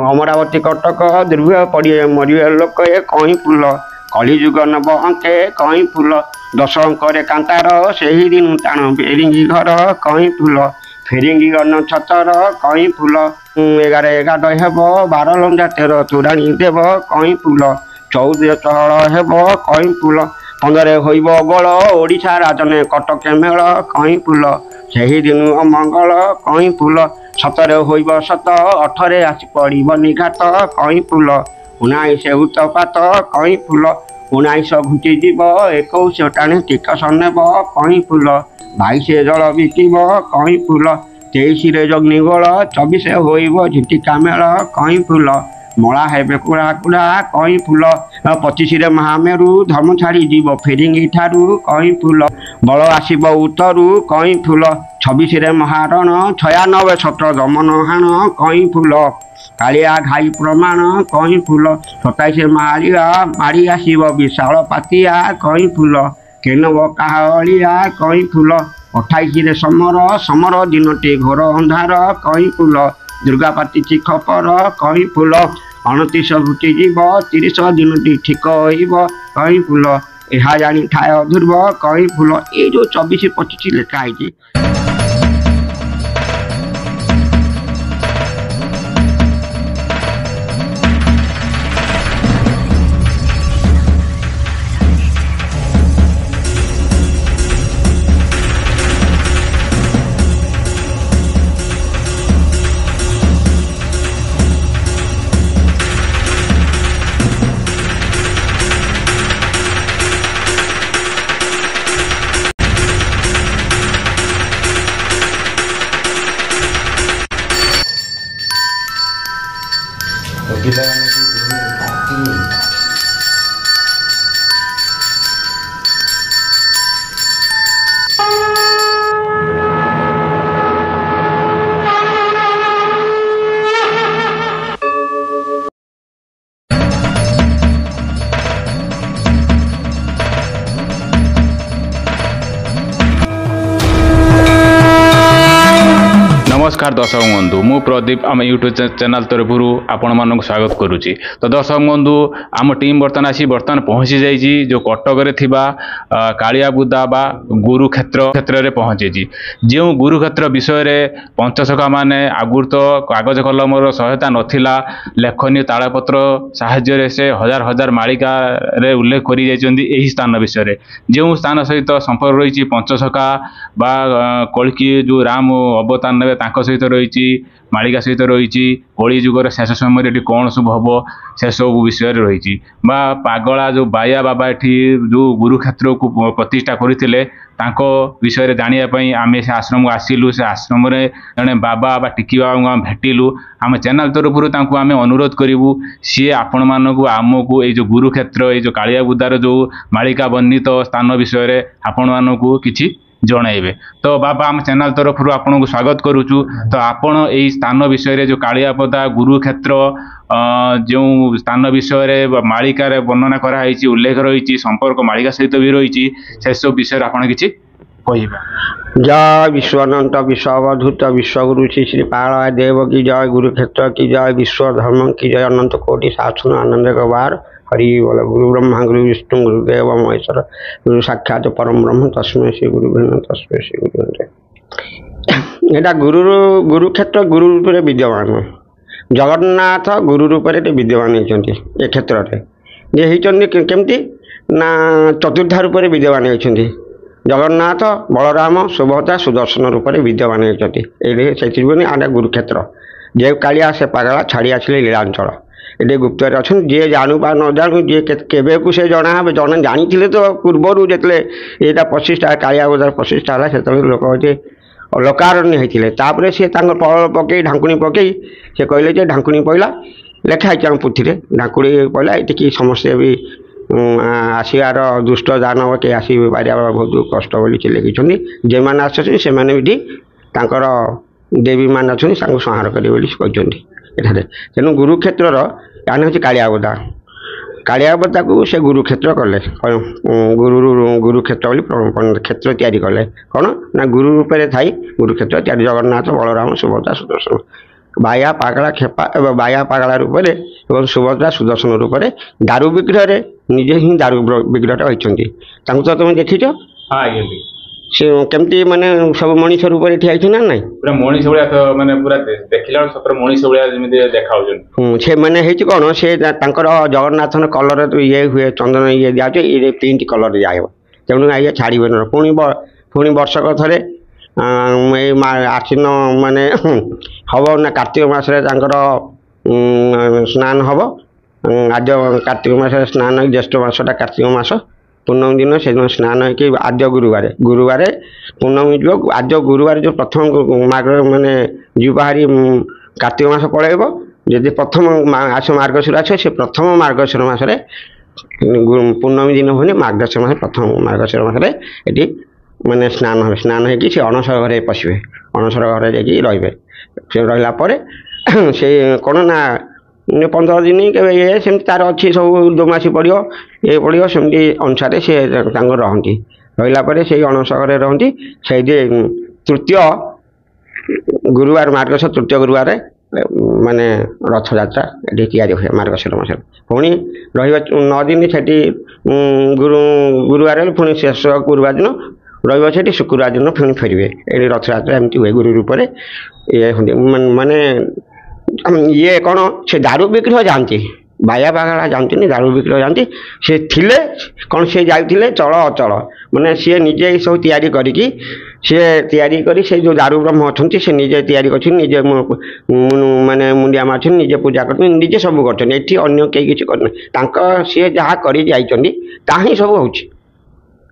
अमरावती कटक दुर्भिक्ष पड़े मरिया लोक ए कहीं फूल कलिजुग नब अंके कहीं फूल दश अंकरे कांतार से ही दिन टाण फेरिंगी घर कहीं फूल फेरिंगी गन छतर कहीं फूल 11 11 हेब 12 लंजा 13 चूराणी देव कहीं फूल 14 चहल हेब कहीं फूल 15 होइब अगल ओडिशा राजने कटक मेल कहीं फूल से ही दिन अमंगल कहीं फूल 17 होइब सत 18 आसी पड़ब निघात कहीं फूल 19 उत्पात कहीं फूल 19 घुंचीज 21 टाणे टिकस नेब कहीं फूल 22 जल बिकिब कहीं फूल 23 जग्निगोल 24 होइब झिटिका मेल कहीं फूल मला हेबे कुड़ा कुड़ा कहीं फूल 25 महामेरु धर्म छाड़ी जीव फेरिंगी ठारू कहीं फूल बल आसब उत्तरु कहीं फूल 26 महारण 96 छत्र दमन हाण कहीं फूल कालिया घाई प्रमाण कहीं फूल 27 मारिया मारी आसब विशाल पातिया कहीं फूल केनब काहलिया कहीं फूल 28 समर समर दिनटे घोर अंधार कहीं फूल दुर्गापाती चिखपर कहीं फूल 29 घुटीज 30 दिनटी ठीक हो कहीं फूल यह जानी ठाए अधूर्व कहीं फूल ये जो 24-25 लिखाई। नमस्कार दर्शक बंधु मु प्रदीप आम यूट्यूब चैनल तरफ आपण मानक स्वागत करुच्ची। तो दर्शक बंधु आम टीम बर्तमान पहुंची जाइए जो कटक कालियाबुदा बा गुरुक्षेत्र क्षेत्र में पहुंची जो गुरुक्षेत्र विषय पंचसखा माने आगुर तो कागज कलमर सहायता नथिला लेखनी तालपत्र साहाय्य से हजार हजार मालिका रे उल्लेख कर स्थान विषय जो स्थान सहित संपर्क रही पंचसखा बा कल्कि जो राम अवतार ने सहित रही मालिका सहित रही कली जुगर शेष समय कौन सब हम से सब विषय रही पागला जो बाया बाबा ये जो गुरुक्षेत्र को प्रतिष्ठा करते विषय जानापी आम से आश्रम को आसिलु से आश्रम जड़े बाबा बा टिकी बाबा को भेटिलु आम चैनल तरफ आम अनुरोध करूँ सी आपण मानक आमको ये जो गुरुक्षेत्र ये जो कालियाबुदार जो मालिका वर्णित स्थान विषय आपण मानक किसी जनइबे। तो बाबा आम चैनल तरफ आपन को स्वागत करुचु। तो आपण यही स्थान विषय जो कालियाबुदा गुरुक्षेत्र जो स्थान विषय मालिका वर्णना कराई उल्लेख रही संपर्क मालिका सहित भी रही से सब विषय आपड़ किसी कह जय विश्वानंत विश्ववधूत विश्वगुरु श्री श्री पाला देव की जय गुरुक्षेत्र की जय विश्व धर्म की जय अनंत कोटि साधु आनंद गवार हरि बोल गुरु ब्रह्मा गुरु विष्णु गुरुदेव महेश्वर गुरु साक्षात परम ब्रह्म तस्मै श्री गुरु तस्मै श्री गुरु एटा गुरुक्षेत्र गुरु रूप में विद्यमान जगन्नाथ गुरु रूप में विद्यमान होती ए क्षेत्र में केमती ना चतुर्धा रूप में विद्यमान होती जगन्नाथ बलराम सुभद्रा सुदर्शन रूप में विद्यमान होती आडा गुरुक्षेत्र जे कालिया से पागला छाड़ी आसिले लीलांचल ये गुप्त अच्छा जी जानू बा न जानू जी के से जना जन जानी तो पूर्वर जिते यहाँ प्रतिष्ठा कालियाबुदार प्रतिष्ठा है से लोक होते लोकारण्य होते सी पल पकई ढाकुणी पकई से कहले ढाकुणी पड़ा लेखाई आम पुथी ढाकुणी पड़ा ये समस्या भी आसबार दुष्ट दानव के आस पार बहुत कष्ट बोली से लिखिं जे मैंने आसुच्च से देवी मान अच्छा संहार करें तेणु गुरुक्षेत्र यानी हूँ कालियाबुदा कालियाबुदा को से गुरुक्षेत्र कले गुरुक्षेत्र क्षेत्र तैयारी कले कौन ना गुरु रूप में थी गुरुक्षेत्र तैयारी जगन्नाथ बलराम सुभद्रा सुदर्शन ବାୟା ପାଗଳା ଖେପା ଏବଂ ବାୟା ପାଗଳା ରୂପରେ ଏବଂ ସୁଭଦ୍ରା ସୁଦର୍ଶନ ରୂପରେ ଦାରୁ ବିଗ୍ରହରେ ନିଜେ ହିଁ ଦାରୁ ବିଗ୍ରହଟା ହୋଇଛନ୍ତି। ତାଙ୍କୁ ତ ତମେ ଦେଖିଛ? ହଁ ଆଜ୍ଞା ସେ କେମିତି ମାନେ ସବୁ ମଣିଷ ରୂପରେ ଠିଆ ହେଇଛି ନା ନାଇଁ? ପୁରା ମଣିଷ ଭଳିଆ ମାନେ ପୁରା ଦେଖିଲା ବେଳକୁ ସତରେ ମଣିଷ ଭଳିଆ ଯେମିତି ଦେଖା ଯାଉଛନ୍ତି। ସେ ମାନେ ହେଇଛି କ'ଣ ସେ ତାଙ୍କର ଜଗନ୍ନାଥଙ୍କ କଲର ଇଏ ହୁଏ ଚନ୍ଦନ ଇଏ ଦିଆଯାଉଛି ଇଏ ପ୍ରିଣ୍ଟ କଲର ଦିଆହେବ ତେଣୁ ଇଏ ଛାଡ଼ିବେନି ପୁଣି ବର୍ଷକ ଥରେ ଏଇ ଆଶ୍ଵିନ ମାନେ ହବ ନା କାର୍ତ୍ତିକ ମାସରେ ତାଙ୍କର ସ୍ନାନ ହବ ଆଦ୍ୟ କାର୍ତ୍ତିକ ମାସରେ ସ୍ନାନ ଜ୍ୟେଷ୍ଠ ମାସଟା କାର୍ତ୍ତିକ ମାସ ପୂର୍ଣ୍ଣମୀ ଦିନ ସେଦିନ ସ୍ନାନ ହେଇକି ଆଦ୍ୟ ଗୁରୁବାରେ ପୂର୍ଣ୍ଣମୀ ଯିବ ଆଦ୍ୟ ଗୁରୁବାର ଯେଉଁ ପ୍ରଥମ ମାନେ ଯିବ ବାହାରି କାର୍ତ୍ତିକ ମାସ ପଳେଇବ ଯଦି ପ୍ରଥମ ମାର୍ଗଶିର ଆସିବ ସେ ପ୍ରଥମ ମାର୍ଗଶିର ମାସରେ ପୂର୍ଣ୍ଣମୀ ଦିନ ହୁଏନି ମାର୍ଗଶିର ମାସ ପ୍ରଥମ ମାର୍ଗଶିର ମାସରେ ଏଠି ମାନେ ସ୍ନାନ হবে ସ୍ନାନ ହେଇକି ସେ ଅଣସର ଘରେ ପଶିବେ ଅଣସର ଘରେ ଯାଇକି ରହିବେ ସେ ରହିଲା ପରେ ସେ କ'ଣ ନା 15 ଦିନ କେବେ ଇଏ ସେମିତି ତାର ଅଛି ସବୁ ଦୋମାସି ପଡ଼ିବ ଇଏ ପଡ଼ିବ ସେମିତି ଅନୁସାରେ ସେ ତାଙ୍କର ରହନ୍ତି ରହିଲା ପରେ ସେଇ ଅଣସର ଘରେ ରହନ୍ତି ସେଇଠି ତୃତୀୟ ଗୁରୁବାର ମାର୍ଗଶିର ତୃତୀୟ ଗୁରୁବାରରେ ମାନେ ରଥଯାତ୍ରା ଏଠି ତିଆରି ହୁଏ ମାର୍ଗଶିର ମାସରେ ପୁଣି ରହିବ 9 ଦିନ ସେଠି ଗୁରୁବାର ପୁଣି ଶେଷ ଗୁରୁବାର ଦିନ ରହିବ ସେଠି ଶୁକ୍ରବାର ଦିନ ପୁଣି ଫେରିବେ ଏଠି ରଥଯାତ୍ରା ଏମିତି ହୁଏ ଗୁରୁ ରୂପରେ ଇଏ ହୁଅନ୍ତି ମାନେ ଇଏ କ'ଣ ସେ ଦାରୁ ବିଗ୍ରହ ଯାଆନ୍ତି ବାୟା ପାଗଳା ଯାଆନ୍ତିନି ଦାରୁ ବିଗ୍ରହ ଯାଆନ୍ତି ସେ ଥିଲେ କ'ଣ ସେ ଯାଇଥିଲେ ଚଳ ଅଚଳ ମାନେ ସିଏ ନିଜେ ସବୁ ତିଆରି କରିକି ସେ ଯେଉଁ ଦାରୁ ବ୍ରହ୍ମ ଅଛନ୍ତି ସେ ନିଜେ ତିଆରି କରିଛନ୍ତି ନିଜେ ମାନେ ମୁଣ୍ଡିଆ ମାରୁଛନ୍ତି ନିଜେ ପୂଜା କରୁଛନ୍ତି ନିଜେ ସବୁ କରୁଛନ୍ତି ଏଠି ଅନ୍ୟ କେହି କିଛି କରୁନାହାନ୍ତି ତାଙ୍କ ସିଏ ଯାହା କରି ଯାଇଛନ୍ତି ତାହା ହିଁ ସବୁ ହେଉଛି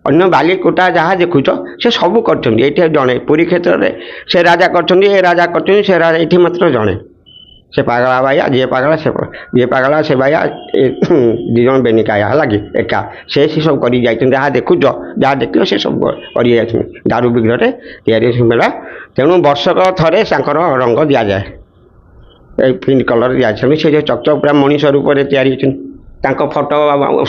ଅନ୍ୟ ବାଲିକୁଟା ଯାହା ଦେଖୁଛ ସେ ସବୁ କରିଛନ୍ତି ଏଇଠି ଜଣେ ପୁରୀ କ୍ଷେତ୍ରରେ ସେ ରାଜା କରିଛନ୍ତି ଏ ରାଜା କରିଛନ୍ତି ସେ ରାଜା ଏଠି ମାତ୍ର ଜଣେ ସେ ପାଗଳା ବାୟା ଯିଏ ପାଗଳା ସେ ବାୟା ଦୁଇ ଜଣ ବେନିକାୟା ହେଲା କି ଏକା ସେ ସବୁ କରି ଯାଇଛନ୍ତି ଯାହା ଦେଖୁଛ ଯାହା ଦେଖିବ ସେ ସବୁ କରି ଯାଇଛନ୍ତି ଦାରୁ ବିଗ୍ରହରେ ତିଆରି ମେଳା ତେଣୁ ବର୍ଷକ ଥରେ ତାଙ୍କର ରଙ୍ଗ ଦିଆଯାଏ ଏଇ ପିଙ୍କ କଲର ଦିଆଯାଇଛନ୍ତି ସେ ଯେଉଁ ଚକଚକ ପୁରା ମଣିଷ ରୂପରେ ତିଆରି ହେଇଛନ୍ତି ତାଙ୍କ ଫଟୋ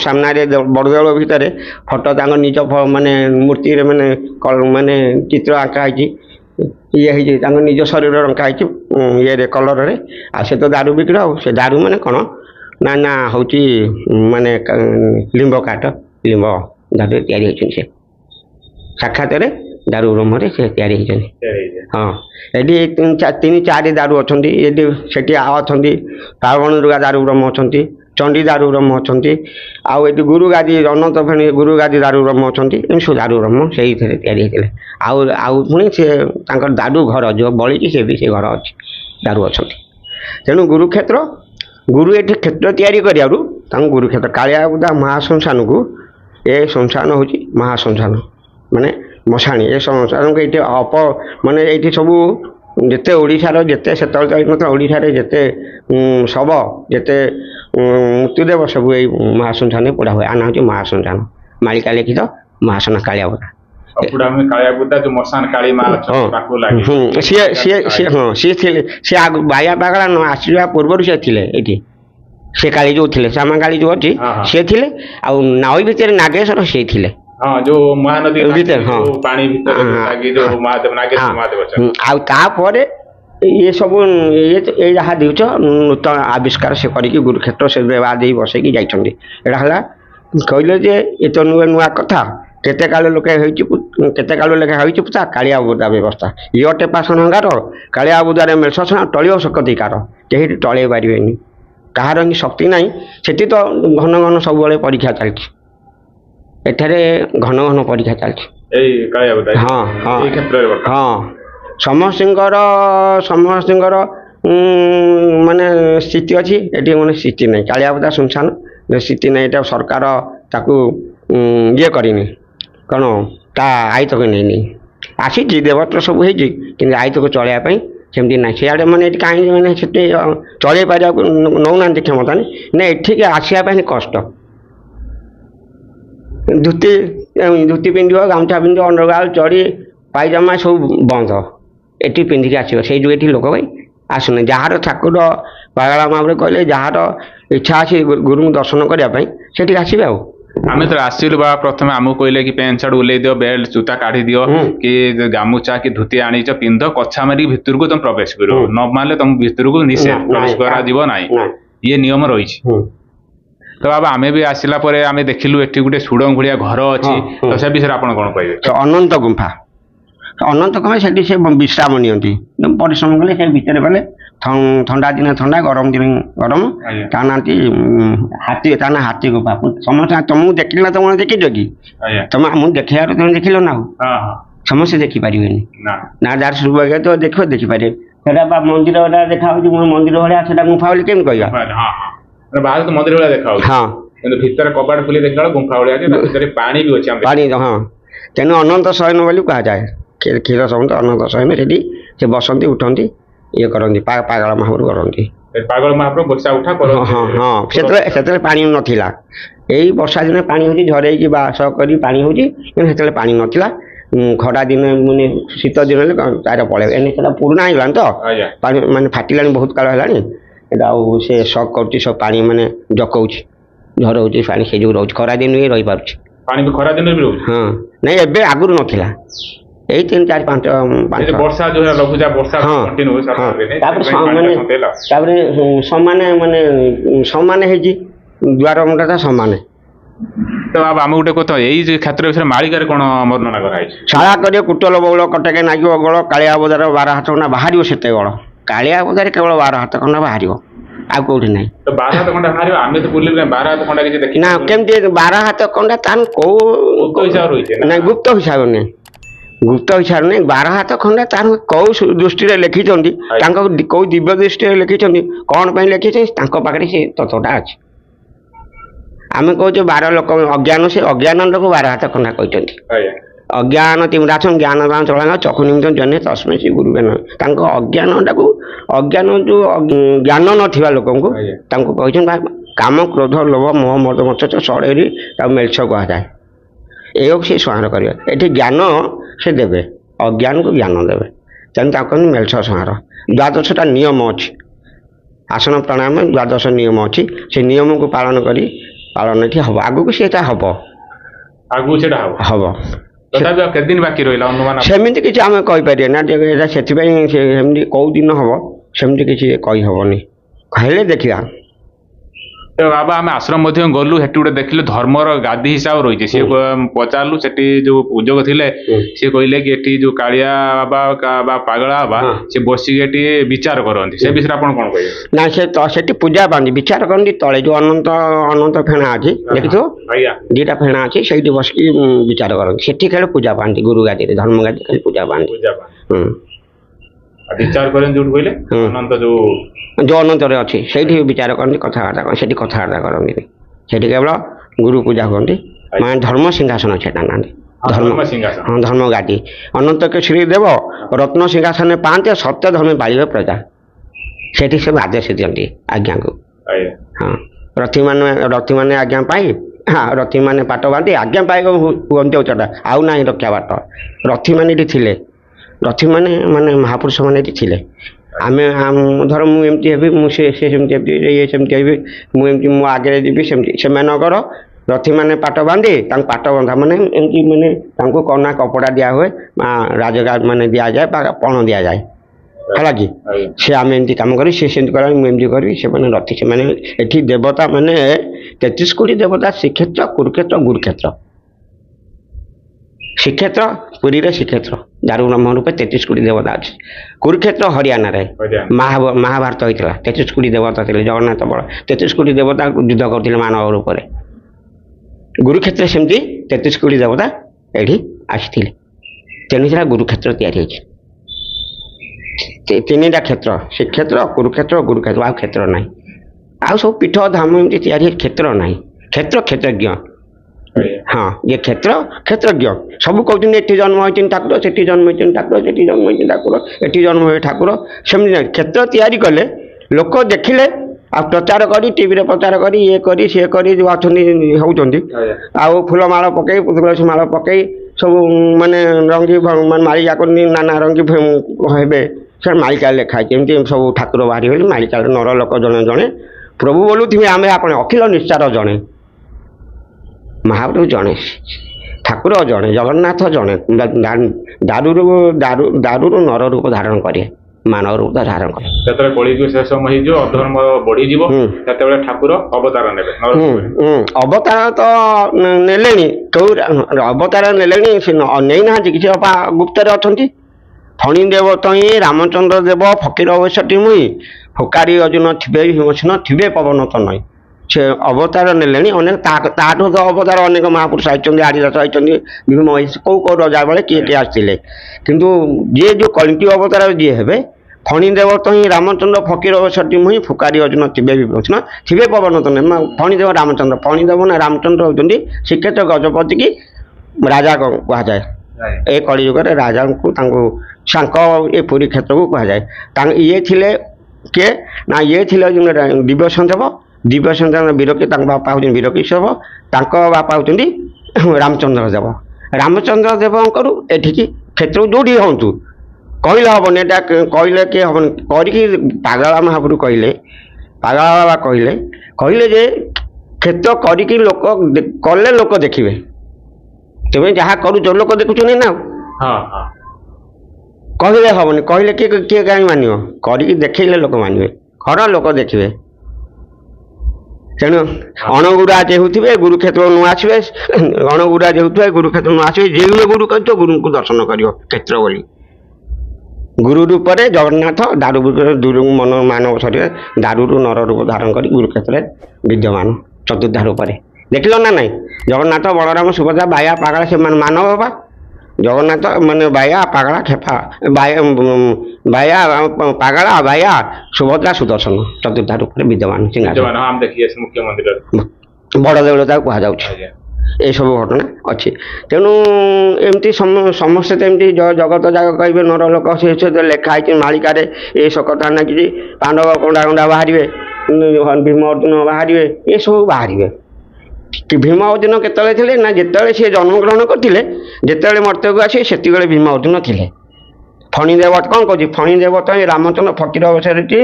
ସାମ୍ନାରେ ବଡ଼ଦେଉଳ ଭିତରେ ଫଟୋ ତାଙ୍କ ନିଜ ମାନେ ମୂର୍ତ୍ତିରେ ମାନେ ଚିତ୍ର ଆଙ୍କା ହେଇଛି ଇଏ ହେଇଛି ତାଙ୍କ ନିଜ ଶରୀର ଅଙ୍କା ହେଇଛି ଇଏରେ କଲରରେ ଆଉ ସେ ତ ଦାରୁ ବିଗ୍ରହ ଆଉ ସେ ଦାରୁ ମାନେ କ'ଣ ନା ହେଉଛି ମାନେ ଲିମ୍ବ କାଠ ଲିମ୍ବ ଦାରୁରେ ତିଆରି ହେଇଛନ୍ତି ସେ ସାକ୍ଷାତରେ ଦାରୁ ବ୍ରହ୍ମରେ ସେ ତିଆରି ହେଇଛନ୍ତି ହଁ ଏଠି 3-4 ଦାରୁ ଅଛନ୍ତି ଏଠି ସେଠି ଅଛନ୍ତି ରାବଣ ଦୁର୍ଗା ଦାରୁ ବ୍ରହ୍ମ ଅଛନ୍ତି ଚଣ୍ଡୀ ଦାରୁ ବ୍ରହ୍ମ ଅଛନ୍ତି ଆଉ ଏଠି ଗୁରୁଗାଦି ଅନନ୍ତ ଫେଣି ଗୁରୁଗାଦି ଦାରୁ ବ୍ରହ୍ମ ଅଛନ୍ତି ଏମିତି ସବୁ ଦାରୁ ବ୍ରହ୍ମ ସେଇଥିରେ ତିଆରି ହେଇଥିଲେ ଆଉ ପୁଣି ସେ ତାଙ୍କର ଦାରୁ ଘର ଯେଉଁ ବଳିଛି ସେ ବି ସେ ଘର ଅଛି ଦାରୁ ଅଛନ୍ତି ତେଣୁ ଗୁରୁକ୍ଷେତ୍ର ଗୁରୁ ଏଠି କ୍ଷେତ୍ର ତିଆରି କରିବାରୁ ତାଙ୍କୁ ଗୁରୁକ୍ଷେତ୍ର କାଳିଆ ବୁଦା ମହାଶ୍ମଶାନକୁ ଏ ଶ୍ମଶାନ ହେଉଛି ମହାଶ୍ମଶାନ ମାନେ ମଶାଣୀ ଏ ଶ୍ମଶାନକୁ ଏଇଠି ମାନେ ଏଇଠି ସବୁ ଯେତେ ଓଡ଼ିଶାର ଯେତେ ସେତେବେଳେ ଓଡ଼ିଶାରେ ଯେତେ ଶବ ଯେତେ ମୃତ୍ୟୁଦେବ ସବୁ ଏଇ ମହାଶ୍ମଶାନରେ ପୋଡ଼ା ହୁଏ ଆନା ହେଉଛି ମହାଶ୍ମଶାନ ମାଳିକା ଲିଖିତ ମହାଶ୍ମଶାନ କାଳିଆ ବୁଦା ସିଏ ଥିଲେ ସେ ବାୟା ପାଗଳା ଆସିବା ପୂର୍ବରୁ ସେ ଥିଲେ ଏଇଠି ସେ କାଳି ଯେଉଁ ଥିଲେ ଶ୍ୟାମା କାଳି ଯେଉଁ ଅଛି ସିଏ ଥିଲେ ଆଉ ନଈ ଭିତରେ ନାଗେଶ୍ୱର ସିଏ ଥିଲେ ଆଉ ତାପରେ ଇଏ ସବୁ ଇଏ ଯାହା ଦେଉଛ ନୂତନ ଆବିଷ୍କାର ସେ କରିକି ଗୁରୁକ୍ଷେତ୍ର ସେ ବ୍ୟବହାର ଦେଇ ବସେଇକି ଯାଇଛନ୍ତି ଏଇଟା ହେଲା କହିଲେ ଯେ ଏ ତ ନୂଆ କଥା କେତେ କାଳ ଲେଖା ହେଇଛି ପୁତା କାଳିଆ ବୁଦା ବ୍ୟବସ୍ଥା ଇଏ ଟେପା ସଣାଙ୍ଗାର କାଳିଆ ବୁଦାରେ ମେଷସଣା ଟଳିବ ଶକତିକାର କେହି ଟଳେଇ ପାରିବେନି କାହାର ହିଁ ଶକ୍ତି ନାହିଁ ସେଠି ତ ଘନ ଘନ ସବୁବେଳେ ପରୀକ୍ଷା ଚାଲିଛି ଏଠାରେ ଘନ ଘନ ପରୀକ୍ଷା ଚାଲିଛି ହଁ ହଁ ହଁ ସମସ୍ତଙ୍କର ମାନେ ସ୍ଥିତି ଅଛି ଏଠି ମାନେ ସ୍ଥିତି ନାହିଁ କାଳିଆ ବୁଦା ଶ୍ମଶାନ ସ୍ଥିତି ନାହିଁ ଏଇଟା ସରକାର ତାକୁ ଇଏ କରିନି କ'ଣ ତା ଆୟତ୍ତକୁ ନେଇନି ଆସିଛି ଦେବତ୍ର ସବୁ ହେଇଛି କିନ୍ତୁ ଆୟତ୍ତକୁ ଚଳେଇବା ପାଇଁ ସେମିତି ନାହିଁ ସିଆଡ଼େ ମାନେ ଏଠି କାହିଁକି ମାନେ ସେଠି ଚଳେଇ ପାରିବାକୁ ନେଉନାହାନ୍ତି କ୍ଷମତା ନା ଏଠିକି ଆସିବା ପାଇଁ କଷ୍ଟ ଧୋତି ପିନ୍ଧିବ ଗାମୁଛା ପିନ୍ଧିବ ଅଣ୍ଡରଗ୍ରାଉଣ୍ଡ ଚଢ଼ି ପାଇଜାମା ସବୁ ବନ୍ଦ ଏଠି ପିନ୍ଧିକି ଆସିବ ସେଇ ଯେଉଁ ଏଠି ଲୋକ ପାଇଁ ଆସୁନି ଯାହାର ଠାକୁର ପାଗଳା ମାପରେ କହିଲେ ଯାହାର ଇଚ୍ଛା ଅଛି ଗୁରୁଙ୍କୁ ଦର୍ଶନ କରିବା ପାଇଁ ସେଠିକି ଆସିବେ ଆଉ आम तो आसलु बाबा प्रथम आमको कहले कि पैंट सार्ट ओल्लै दियो बेल्ट जूता काढ़ी दियो कि गामुचा कि धोती आनीच पिंध कछा मारी भितर को तुम प्रवेश करो न मानले तुम भितर को निषेध प्रवेश करा जीव ना ये नियम रही। तो बाबा आमे भी आसला परे आमे देखिलु एठी गुटे सुडंग भलिया घर अछि तो से विषय आपण कोन कहबे? अनंत गुंफा से विश्राम नियंती परिश्रम कले से भितर गले ठंडा दिन ठंडा गरम दिन गरम ताना हाथी ताना हाथी गुफा समस्त तुमको देखिला तुम देखिज कि तुम आम देखार तुम देख ना समस्ते देखिपारे ना जार सुबह तो देखिपारे मंदिर देखा मंदिर भाया से गुंफा बोली केम कह बाहर तो मंदिर भाया देखा हाँ भीतर कबाड़ खोली देखला गुंफा भाया पानी भी अछि पानी हाँ तेणु अनंत शयन बोली कह जाए क्षीर समस्त अनंत शयन से बसंती उठती ये करती पागल महापुर करती पागल महापुर बसा उठा हाँ हाँ से पानी नाला यही वर्षा दिन पानी हो झरे बास कर पानी हो पानी नाला खरा दिन मैंने शीत दिन तार पड़े एने पुराना हो तो पानी माने फाटिला बहुत काल है से सक कर सब पानी माने जकौच झर हो पानी से जो रोज खरा दिन रही पार पानी भी खरा दिन भी रोज हाँ नहीं एबे आगुर नथिला यही 3 4 5 वर्षा जो है लघुचाप वर्षा कंटिन्यू समान माने समान है द्वार मुंडा समान तो अब आम गोटे कथ यही क्षेत्र विषय मालिकार कौन वर्णना कराई शाला करे कुटल बौल कटके नागिब गल कालिया बजार 12 हाथ खंडा बाहर से गल कालिया बजार केवल 12 हाथ खंडा बाहर आ कौटी ना तो 12 हाथ खंडा बाहर आम तो बुले 12 हाथ खंडा किसी देखि ना केमती 12 हाथ खंडा तान को हिसाब रही ना गुप्त हिसाब नहीं गुप्त हिसाब नहीं 12 हाथ खंडा तार कौ दृष्टि लिखिं कौ दिव्य दृष्टि लिखिं कौन लिखिं पाखे से तथ्यटा अच्छे आम कहे 12 लोक अज्ञान से अज्ञान लोक 12 हाथ खंडा कहते अज्ञान तिमरासन ज्ञान दान चलाना चक्षु निमित्त जने तस्मै श्री गुरु अज्ञान टाक अज्ञान जो ज्ञान नथिबा लोक कहते काम क्रोध लोभ मोह मद मत्सर षड़री मेल्छ कहुए ये से संहार करेंगे ये ज्ञान से देवे अज्ञान को ज्ञान देवे तेणु मेल्छ संहार 12टा नियम अच्छी आसन प्राणायाम 12 नियम अच्छी से नियम को पालन करी पालन ये हम आगू को सीटा हम आगू से हम दिन बाकी रहा अनुमान सेमती किसी आम कहीपर ना से कौ दिन हम सेमती किसी कही हेनी कहले देखा तो बाबा आम आश्रम गलु हेटी गोटे देखिले धर्मर गादी हिसाब रही सी पचारू से जो पूजक थे सी कहले कि एटी जो कालिया बाबा पागला बाबा से बसिक विचार करते से विषय आप कौन कहे ना से पूजा पाती विचार करती तले जो अनंत अनंत फेणा अच्छी देखी 2टा फेणा अच्छी से बसिक विचार करते से खेल पूजा पाती गुरु गादी धर्म गादी खाली पूजा पाती विचार करें जो कहले अनंत जो अनंत अच्छी से विचार करती कथबार्ता से कथबार्ता करती से केवल गुरु पूजा करती मैं धर्म सिंहासन अच्छे ना धर्म हाँ धर्म गादी अनंत के श्रीदेव रत्न सिंहासन पाते सत्य धर्म पालिबे प्रजा से आदेश दिखती आज्ञा को हाँ रथी मैंने आज्ञा पाई हाँ रथी मैंने पाट बांधि आज्ञा पाई हुए उचटा आउ ना रक्षा बाट रथी मैंने थे रथी मैंने माने महापुरुष मैंने थे आम धर मुझे मुझे ये मुझे मो आगे जी से नगर रथी मैंने पाट बांधि पाट बंधा मैंने एमती मैंने कना कपड़ा दिया हुए राजगार मैंने दि जाए पण दि जाए है कि सी आम एमती कम कर मुझे करी से रथी से मैंने ये देवता मैंने 33 कोटी देवता श्रीक्षेत्र कुरुक्षेत्र गुरुक्षेत्र श्रीक्षेत्र पुरी रे श्रीक्षेत्र दारु ब्रह्म रूपे 33 कोटी देवता अच्छे कुरुक्षेत्र हरियाणा रे महाभारत होता 33 कोटी देवता थे जगन्नाथ बल 33 कोटी देवता युद्ध करते मानव रूप से गुरुक्षेत्र सेमती 33 कोटी देवता ये आसी तेणु से गुरुक्षेत्र तैयारी 3टा क्षेत्र श्रीक्षेत्र कुरुक्षेत्र गुरुक्षेत्र आ क्षेत्र ना आ सब पीठ धाम एमती तैयारी क्षेत्र ना क्षेत्र क्षेत्रज्ञ हाँ ये क्षेत्र क्षेत्रज्ञ सब कहते ये जन्म होती ठाकुर से जन्म होती ठाकुर से जन्म होती ठाकुर ये जन्म हुए ठाकुर सेमती क्षेत्र तैयारी कले लोक देखिले आ प्रचार करी टीवी रे प्रचार करी ये करी सी करी जो होती आउ फूलमाल पकई तुलसी माल पकई सब माने रंगी मालिका कर नाना रंगी हे सर मालिका लेखाई केमती सब ठाकुर बाहरी होली मालिका नर लोक जड़े जड़े प्रभु बोलू आम आप अखिल निश्चार जड़े ମହାପ୍ରଭୁ ଜଣେ, ଠାକୁର ଜଣେ, ଜଗନ୍ନାଥ ଜଣେ। ଦାରୁରୁ ନର ରୂପ ଧାରଣ କରେ, ମାନବ ରୂପ ଧାରଣ କରେ। ଯେତେବେଳେ କଳିଯୁଗ ଶେଷ ସମୟ ହେଇଯିବ, ଅଧର୍ମ ବଢିଯିବ, ସେତେବେଳେ ଠାକୁର ଅବତାର ନେବେ। ଅବତାର ତ ନେଲେଣି, କେଉଁ ଅବତାର ନେଲେଣି, ସେ ନେଇନାହାନ୍ତି କିଛି, ଅପା ଗୁପ୍ତରେ ଅଛନ୍ତି। ଫଣୀ ଦେବ ତଇଁ ରାମଚନ୍ଦ୍ର ଦେବ ଫକୀର ଅବଶ୍ୟଟି ମୁଇଁ, ଫୋକାରି ଅର୍ଜୁନ ଥିବେ ଭୀମସେନ ଥିବେ ପବନ ତ ନଇଁ। ସେ ଅବତାର ନେଲେଣି ଅନେକ, ତାଠୁ ତ ଅବତାର ଅନେକ ମହାପୁରୁଷ ଆଇଛନ୍ତି, ଆଦିଦାସ ଆଇଛନ୍ତି, ଭୀମ କୋଉ କୋଉ ରଜା ବେଳେ କିଏ କିଏ ଆସିଥିଲେ। କିନ୍ତୁ ଯିଏ ଯେଉଁ କଳିଙ୍ଗ ଅବତାର ଯିଏ ହେବେ, ଫଣୀ ଦେବ ତହିଁ ରାମଚନ୍ଦ୍ର ଫକୀର ଅବଶ୍ୟଟି ମୁଇଁ, ଫୋକାରି ଅର୍ଜୁନ ଥିବେ ଭୀମସେନ ଥିବେ ପବନ ତ ନଇଁ। ଫଣୀ ଦେବ ରାମଚନ୍ଦ୍ର, ଫଣୀ ଦେବ ନା ରାମଚନ୍ଦ୍ର ହେଉଛନ୍ତି ଶ୍ରୀକ୍ଷେତ୍ର ଗଜପତି କି ରାଜା କୁହାଯାଏ। ଏ କଳିଯୁଗରେ ରାଜାଙ୍କୁ ତାଙ୍କୁ ସାଙ୍କ ଏ ପୁରୀ କ୍ଷେତ୍ରକୁ କୁହାଯାଏ। ଇଏ ଥିଲେ କିଏ ନା, ଇଏ ଥିଲେ ଦିବ୍ୟସେନ ଦେବ। ଦିବ୍ୟସେନ ବୀରକି, ତାଙ୍କ ବାପା ହେଉଛନ୍ତି ବୀରକିଶୋର, ତାଙ୍କ ବାପା ହେଉଛନ୍ତି ରାମଚନ୍ଦ୍ର ଦେବ। ରାମଚନ୍ଦ୍ର ଦେବଙ୍କରୁ ଏଠିକି କ୍ଷେତ୍ରକୁ ଯୋଉଠି ହୁଅନ୍ତୁ କହିଲେ ହବନି, ଏଇଟା କହିଲେ କିଏ ହବନି, କରିକି ପାଗଳା ମହାପ୍ରଭୁ କହିଲେ, ପାଗଳା ବାବା କହିଲେ ଯେ କ୍ଷେତ୍ର କରିକି ଲୋକ କଲେ ଲୋକ ଦେଖିବେ। ତୁମେ ଯାହା କରୁଛ ଲୋକ ଦେଖୁଛନ୍ତି ନା, କହିଲେ ହବନି, କହିଲେ କିଏ କାହିଁ ମାନିବ, କରିକି ଦେଖେଇଲେ ଲୋକ ମାନିବେ, ଖରା ଲୋକ ଦେଖିବେ। ତେଣୁ ଅଣଗୁରା ହେଉଥିବେ ଗୁରୁକ୍ଷେତ୍ର ନ ଆସିବେ, ଅଣଗୁରା ହେଉଥିବେ ଗୁରୁକ୍ଷେତ୍ର ନ ଆସିବେ, ଯେ ଗୁରୁ କରିଥିବ ଗୁରୁଙ୍କୁ ଦର୍ଶନ କରିବ କ୍ଷେତ୍ର ବୋଲି। ଗୁରୁ ରୂପରେ ଜଗନ୍ନାଥ, ଦାରୁ ଦୂର ମାନବ ଶରୀର, ଦାରୁରୁ ନର ରୂପ ଧାରଣ କରି ଗୁରୁକ୍ଷେତ୍ରରେ ବିଦ୍ୟମାନ ଚତୁର୍ଦ୍ଧା ରୂପରେ। ଦେଖିଲ ନା ନାଇଁ, ଜଗନ୍ନାଥ ବଳରାମ ସୁଭଦ୍ରା ବାୟା ପାଗଳା ସେମାନେ ମାନବ ବା। ଜଗନ୍ନାଥ ମାନେ ବାୟା ପାଗଳା ଖେପା, ବାୟା ପାଗଳା ବାୟା ସୁଭଦ୍ରା ସୁଦର୍ଶନ ଚତୁର୍ଦ୍ଧା ରୂପରେ ବିଦ୍ୟମାନ ବଡ଼ ଦେଉଳ ତାକୁ କୁହାଯାଉଛି। ଏସବୁ ଘଟଣା ଅଛି। ତେଣୁ ଏମିତି ସମସ୍ତେ ତ ଏମିତି ଜଗତ ଯାକ କହିବେ, ନର ଲୋକ ସେ ଲେଖା ହେଇଛି ମାଳିକାରେ, ଏ କଥା ନାକି ପାଣ୍ଡବ କଣ୍ଡା କଣ୍ଡା ବାହାରିବେ, ଭୀମ ଅର୍ଜୁନ ବାହାରିବେ, ଏସବୁ ବାହାରିବେ। ଭୀମ ଅର୍ଜୁନ କେତେବେଳେ ଥିଲେ ନା, ଯେତେବେଳେ ସିଏ ଜନ୍ମଗ୍ରହଣ କରିଥିଲେ, ଯେତେବେଳେ ମର୍ତ୍ତ୍ୟକୁ ଆସିବେ ସେତିକିବେଳେ ଭୀମ ଅର୍ଜୁନ ଥିଲେ। ଫଣୀ ଦେବ କ'ଣ କହୁଛି, ଫଣୀ ଦେବ ତ ରାମଚନ୍ଦ୍ର ଫକୀର ଅବସରଟି